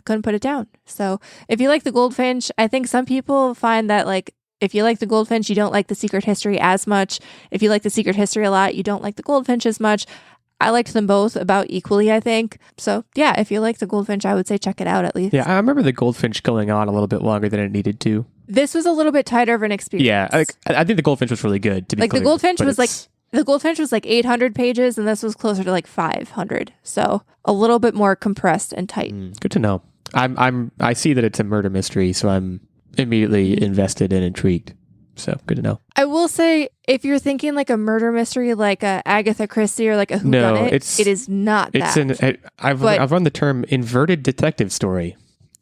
Speaker 2: couldn't put it down. So if you like the Goldfinch, I think some people find that like if you like the Goldfinch, you don't like the Secret History as much. If you like the Secret History a lot, you don't like the Goldfinch as much. I liked them both about equally, I think. So yeah, if you like the Goldfinch, I would say check it out at least.
Speaker 1: Yeah, I remember the Goldfinch going on a little bit longer than it needed to.
Speaker 2: This was a little bit tighter of an experience.
Speaker 1: Yeah, I think the Goldfinch was really good, to be
Speaker 2: like
Speaker 1: clear.
Speaker 2: The Goldfinch was like 800 pages, and this was closer to like 500. So a little bit more compressed and tight.
Speaker 1: Good to know. I see that it's a murder mystery, so I'm immediately invested and intrigued. So good to know.
Speaker 2: I will say, if you're thinking like a murder mystery, like a Agatha Christie or like a whodunit, it is not that.
Speaker 1: I've run the term inverted detective story,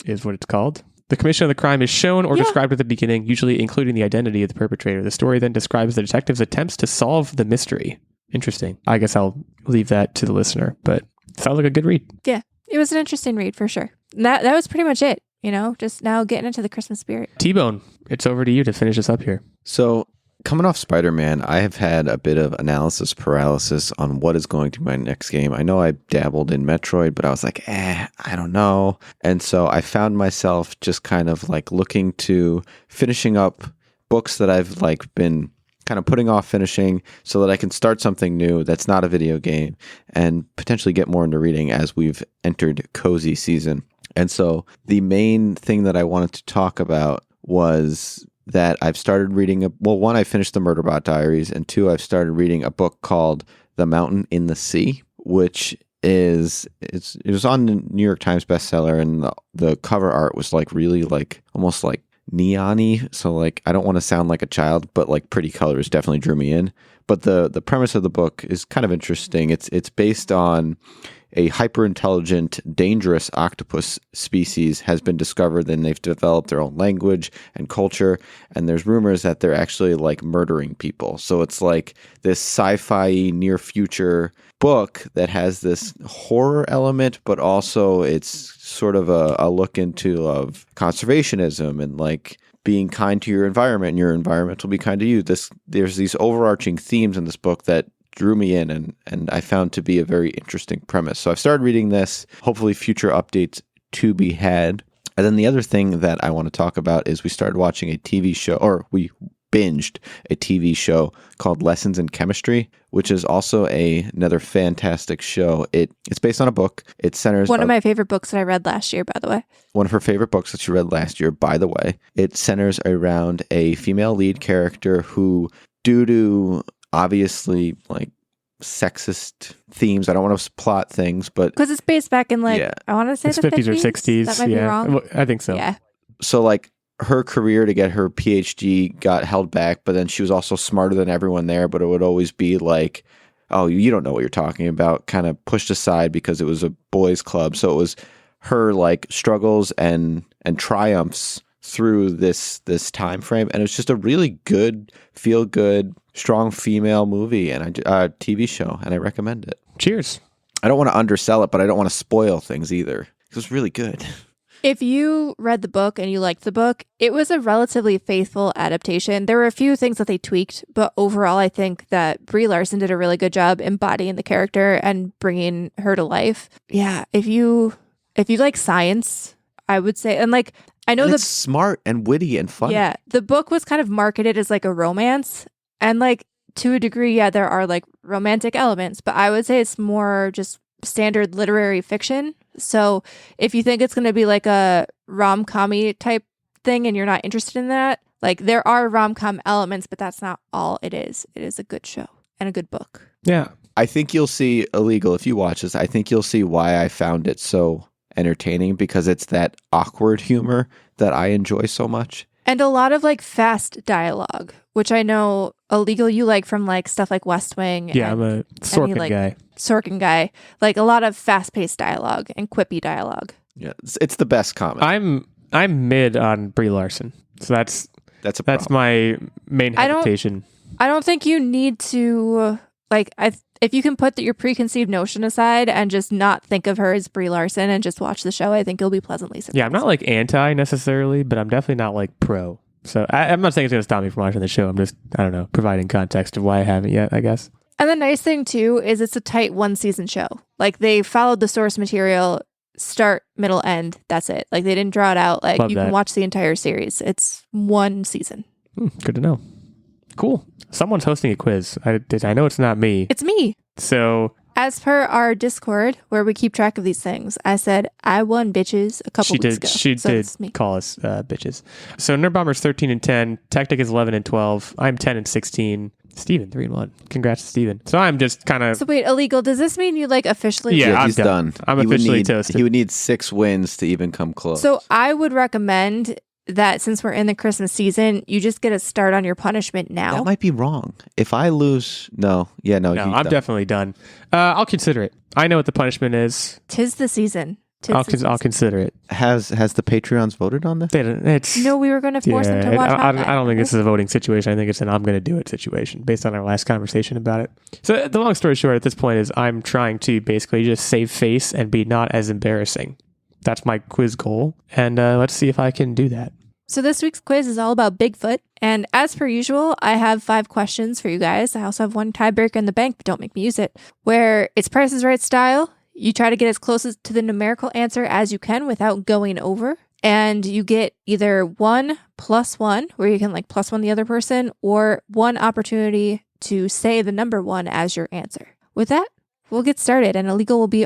Speaker 1: is what it's called. The commission of the crime is shown or described at the beginning, usually including the identity of the perpetrator. The story then describes the detective's attempts to solve the mystery. Interesting. I guess I'll leave that to the listener, but it sounds like a good read.
Speaker 2: Yeah, it was an interesting read for sure. That was pretty much it. You know, just now getting into the Christmas spirit.
Speaker 1: T-Bone, it's over to you to finish us up here.
Speaker 4: So, coming off Spider-Man, I have had a bit of analysis paralysis on what is going to be my next game. I know I dabbled in Metroid, but I was like, I don't know. And so I found myself just kind of like looking to finishing up books that I've like been kind of putting off finishing so that I can start something new that's not a video game and potentially get more into reading as we've entered cozy season. And so the main thing that I wanted to talk about was that I've started reading, one, I finished the Murderbot Diaries, and two, I've started reading a book called The Mountain in the Sea, which it was on the New York Times bestseller, and the cover art was like really like almost like neon-y. So like, I don't want to sound like a child, but like pretty colors definitely drew me in. But the premise of the book is kind of interesting. It's based on a hyper-intelligent, dangerous octopus species has been discovered, and they've developed their own language and culture, and there's rumors that they're actually like murdering people. So it's like this sci-fi near future book that has this horror element, but also it's sort of a look into of conservationism and like being kind to your environment, and your environment will be kind to you. There's these overarching themes in this book that drew me in, and I found to be a very interesting premise. So I've started reading this, hopefully future updates to be had. And then the other thing that I want to talk about is we started watching a TV show, or we binged a TV show called Lessons in Chemistry, which is also another fantastic show. It's based on a book. It centers
Speaker 2: one of my favorite books that I read last year, by the way.
Speaker 4: One of her favorite books that she read last year, by the way. It centers around a female lead character who, due to obviously like sexist themes, I don't want to plot things, but
Speaker 2: because it's based back in like I want to say
Speaker 1: it's
Speaker 2: the
Speaker 1: 50s or 60s.
Speaker 2: That might be wrong.
Speaker 1: I think so.
Speaker 2: Yeah.
Speaker 4: So like her career to get her PhD got held back, but then she was also smarter than everyone there, but it would always be like, oh, you don't know what you're talking about, kind of pushed aside because it was a boys' club. So it was her like struggles and triumphs through this time frame, and it's just a really good, feel good, strong female movie and a TV show, and I recommend it.
Speaker 1: Cheers.
Speaker 4: I don't want to undersell it, but I don't want to spoil things either. It was really good.
Speaker 2: If you read the book and you liked the book, it was a relatively faithful adaptation. There were a few things that they tweaked, but overall, I think that Brie Larson did a really good job embodying the character and bringing her to life. Yeah, if you like science, I would say, and like I know
Speaker 4: it's smart and witty and fun.
Speaker 2: Yeah, the book was kind of marketed as like a romance, and like to a degree, yeah, there are like romantic elements, but I would say it's more just standard literary fiction. So if you think it's going to be like a rom-com-y type thing and you're not interested in that, like there are rom-com elements, but that's not all it is. It is a good show and a good book.
Speaker 1: Yeah.
Speaker 4: I think you'll see Illeagle, if you watch this, I think you'll see why I found it so entertaining, because it's that awkward humor that I enjoy so much.
Speaker 2: And a lot of like fast dialogue, which I know Illeagle you like from like stuff like West Wing.
Speaker 1: Yeah, I'm a Sorkin guy.
Speaker 2: Sorkin guy. Like a lot of fast-paced dialogue and quippy dialogue.
Speaker 4: Yeah, it's the best comic.
Speaker 1: I'm mid on Brie Larson. So that's
Speaker 4: problem.
Speaker 1: my main hesitation.
Speaker 2: I don't think you need to if you can put your preconceived notion aside and just not think of her as Brie Larson and just watch the show, I think you'll be pleasantly surprised.
Speaker 1: Yeah, I'm not like anti necessarily, but I'm definitely not like pro. So I'm not saying it's going to stop me from watching the show. I'm just, I don't know, providing context of why I haven't yet, I guess.
Speaker 2: And the nice thing too is it's a tight 1-season show. Like they followed the source material, start, middle, end. That's it. Like they didn't draw it out. Like you can watch the entire series. It's 1 season.
Speaker 1: Good to know. Cool. Someone's hosting a quiz. I know it's not me.
Speaker 2: It's me.
Speaker 1: So
Speaker 2: as per our Discord, where we keep track of these things, I said I won bitches a couple weeks ago.
Speaker 1: She did call us bitches. So Nerdbomber's 13 and 10. Techtic is 11 and 12. I'm 10 and 16. Steven, 3 and 1. Congrats to Steven. So I'm just kind of...
Speaker 2: So wait, Illeagle, does this mean you like officially...
Speaker 1: Yeah,
Speaker 4: he's done.
Speaker 1: I'm officially toasted.
Speaker 4: He would need 6 wins to even come close.
Speaker 2: So I would recommend that since we're in the Christmas season, you just get a start on your punishment now.
Speaker 4: That might be wrong. If I lose... No, I'm
Speaker 1: definitely done. I'll consider it. I know what the punishment is.
Speaker 2: 'Tis the season.
Speaker 1: I'll consider it.
Speaker 4: Has the Patreons voted on this?
Speaker 2: No, we were going to force them to watch
Speaker 1: I don't think this is a voting situation. I think it's an I'm going to do it situation based on our last conversation about it. So the long story short at this point is I'm trying to basically just save face and be not as embarrassing. That's my quiz goal. And let's see if I can do that.
Speaker 2: So this week's quiz is all about Bigfoot. And as per usual, I have 5 questions for you guys. I also have 1 tiebreaker in the bank, but don't make me use it, where it's Price is Right style. You try to get as close to the numerical answer as you can without going over. And you get either 1 plus 1, where you can like plus 1 the other person, or 1 opportunity to say the number 1 as your answer. With that, we'll get started. And Illeagle will be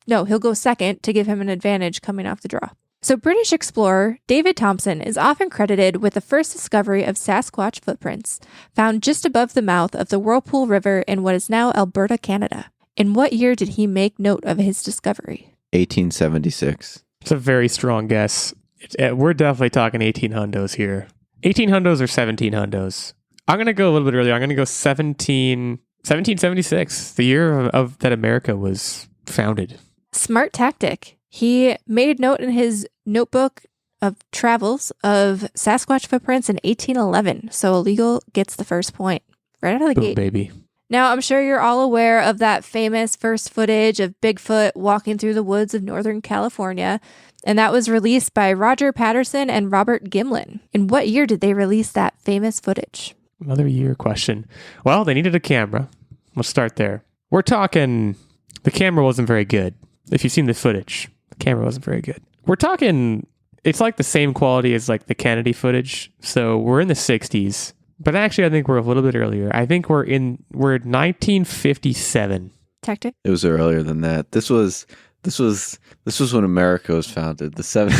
Speaker 2: he'll go second to give him an advantage coming off the draw. So British explorer David Thompson is often credited with the first discovery of Sasquatch footprints, found just above the mouth of the Whirlpool River in what is now Alberta, Canada. In what year did he make note of his discovery?
Speaker 4: 1876.
Speaker 1: It's a very strong guess. We're definitely talking 18 hundos here. 18 hundos or 17 hundos? I'm going to go a little bit earlier. I'm going to go 1776, the year of that America was founded.
Speaker 2: Smart tactic. He made note in his notebook of travels of Sasquatch footprints in 1811. So Illeagle gets the first point right out of the
Speaker 1: Boom,
Speaker 2: gate.
Speaker 1: Baby.
Speaker 2: Now, I'm sure you're all aware of that famous first footage of Bigfoot walking through the woods of Northern California, and that was released by Roger Patterson and Robert Gimlin. In what year did they release that famous footage?
Speaker 1: Another year question. Well, they needed a camera. We'll start there. We're talking, the camera wasn't very good. If you've seen the footage, the camera wasn't very good. We're talking, it's like the same quality as like the Kennedy footage. So we're in the 60s. But actually, I think we're a little bit earlier. I think we're 1957.
Speaker 2: Techtic?
Speaker 4: It was earlier than that. This was when America was founded. I'm going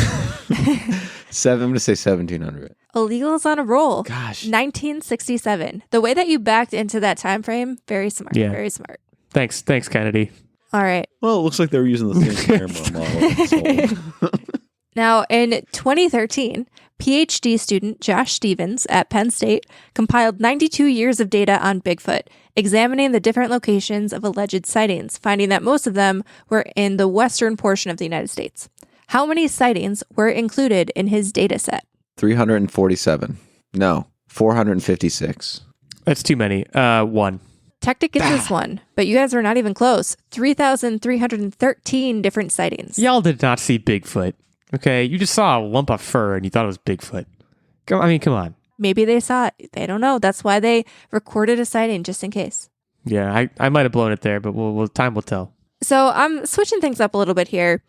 Speaker 4: to say 1700.
Speaker 2: Illeagle's on a roll.
Speaker 4: Gosh.
Speaker 2: 1967. The way that you backed into that time frame, very smart.
Speaker 1: Yeah.
Speaker 2: Very smart.
Speaker 1: Thanks, Kennedy.
Speaker 2: All right.
Speaker 4: Well, it looks like they were using the same camera model.
Speaker 2: Now, in 2013, PhD student Josh Stevens at Penn State compiled 92 years of data on Bigfoot, examining the different locations of alleged sightings, finding that most of them were in the western portion of the United States. How many sightings were included in his data set?
Speaker 4: 347. No, 456.
Speaker 1: That's too many. 1.
Speaker 2: Techtic gets this one, but you guys were not even close. 3,313 different sightings.
Speaker 1: Y'all did not see Bigfoot. Okay, you just saw a lump of fur and you thought it was Bigfoot. Come on.
Speaker 2: Maybe they saw it. They don't know. That's why they recorded a sighting just in case.
Speaker 1: Yeah, I might have blown it there, but time will tell.
Speaker 2: So I'm switching things up a little bit here.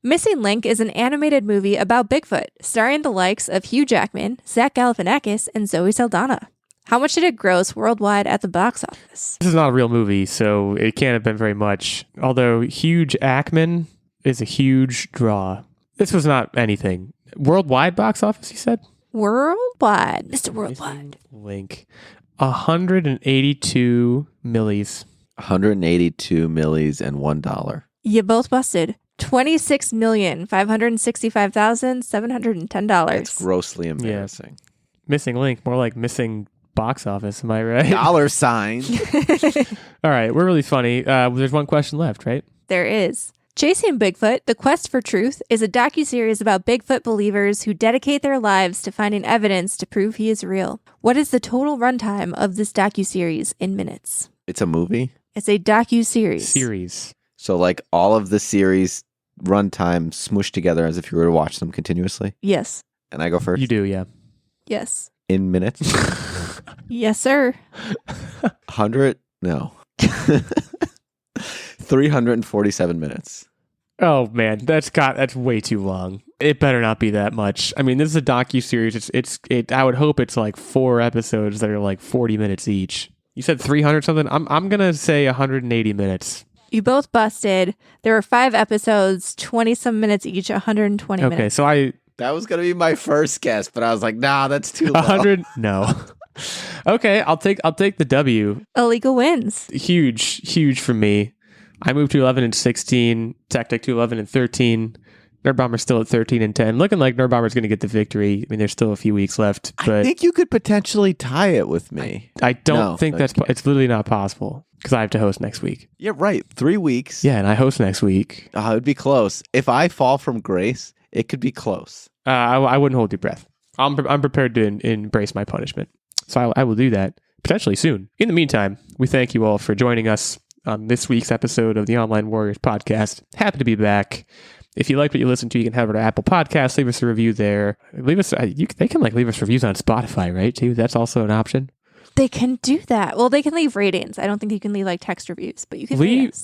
Speaker 2: Missing Link is an animated movie about Bigfoot, starring the likes of Hugh Jackman, Zach Galifianakis, and Zoe Saldana. How much did it gross worldwide at the box office?
Speaker 1: This is not a real movie, so it can't have been very much. Although Hugh Jackman is a huge draw. This was not anything. Worldwide box office, you said?
Speaker 2: Worldwide. Mr. Worldwide.
Speaker 1: Link. 182 millies.
Speaker 4: 182 millies and $1.
Speaker 2: You both busted. $26,565,710.
Speaker 4: It's grossly embarrassing.
Speaker 1: Missing link, more like missing box office. Am I right?
Speaker 4: $.
Speaker 1: All right, we're really funny. There's one question left, right?
Speaker 2: There is. Chasing Bigfoot, The Quest for Truth is a docuseries about Bigfoot believers who dedicate their lives to finding evidence to prove he is real. What is the total runtime of this docuseries in minutes?
Speaker 4: It's a movie?
Speaker 2: It's a docuseries.
Speaker 1: Series.
Speaker 4: So like all of the series runtime smooshed together as if you were to watch them continuously?
Speaker 2: Yes.
Speaker 4: And I go first?
Speaker 1: You do, yeah.
Speaker 2: Yes.
Speaker 4: In minutes?
Speaker 2: Yes, sir.
Speaker 4: 100? No. 347 minutes.
Speaker 1: Oh man, that's way too long. It better not be that much. I mean, this is a docuseries. I would hope it's like 4 episodes that are like 40 minutes each. You said 300 something? I'm gonna say 180 minutes.
Speaker 2: You both busted. There were 5 episodes, 20 some minutes each, 120 minutes.
Speaker 1: Okay, so
Speaker 4: That was going to be my first guess, but I was like, nah, that's too low.
Speaker 1: 100 no. Okay, I'll take the W.
Speaker 2: Illeagle wins.
Speaker 1: Huge for me. I moved to 11 and 16, Techtic to 11 and 13. Nerdbomber's still at 13 and 10. Looking like Nerdbomber's going to get the victory. I mean, there's still a few weeks left, but
Speaker 4: I think you could potentially tie it with me.
Speaker 1: I don't think it's literally not possible because I have to host next week.
Speaker 4: Yeah, right. 3 weeks.
Speaker 1: Yeah, and I host next week.
Speaker 4: It would be close. If I fall from grace, it could be close.
Speaker 1: I wouldn't hold your breath. I'm prepared to embrace my punishment. So I will do that potentially soon. In the meantime, we thank you all for joining us on this week's episode of the Online Warriors podcast. Happy to be back. If you like what you listen to, you can head over to Apple Podcasts, leave us a review there. Leave us. They can leave us reviews on Spotify, right? Too. That's also an option.
Speaker 2: They can do that. Well, they can leave ratings. I don't think you can leave like text reviews, but you can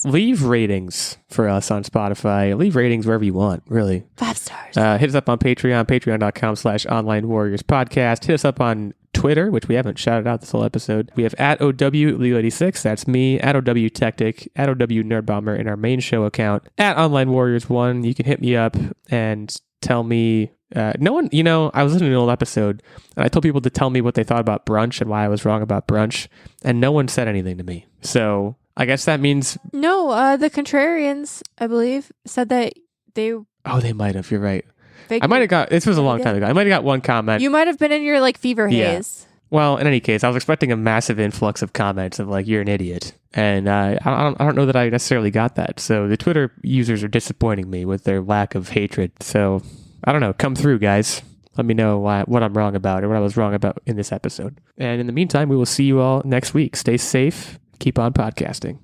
Speaker 1: leave ratings for us on Spotify. Leave ratings wherever you want, really.
Speaker 2: 5 stars.
Speaker 1: Hit us up on Patreon, patreon.com/Online Warriors Podcast. Hit us up on Twitter, which we haven't shouted out this whole episode. We have @OW86, that's me, @OW Techtic, @OW Nerdbomber in our main show account, @Online Warriors 1. You can hit me up and tell me. No one, I was listening to an old episode and I told people to tell me what they thought about brunch and why I was wrong about brunch, and no one said anything to me. So I guess that means
Speaker 2: no. The Contrarians, I believe, said that they.
Speaker 1: Oh, they might have. You're right. I might have got. This was a long time ago. I might have got one comment.
Speaker 2: You might have been in your like fever haze.
Speaker 1: Well, in any case, I was expecting a massive influx of comments of like, "You're an idiot," and I don't know that I necessarily got that. So the Twitter users are disappointing me with their lack of hatred. So. I don't know. Come through, guys. Let me know what I'm wrong about or what I was wrong about in this episode. And in the meantime, we will see you all next week. Stay safe. Keep on podcasting.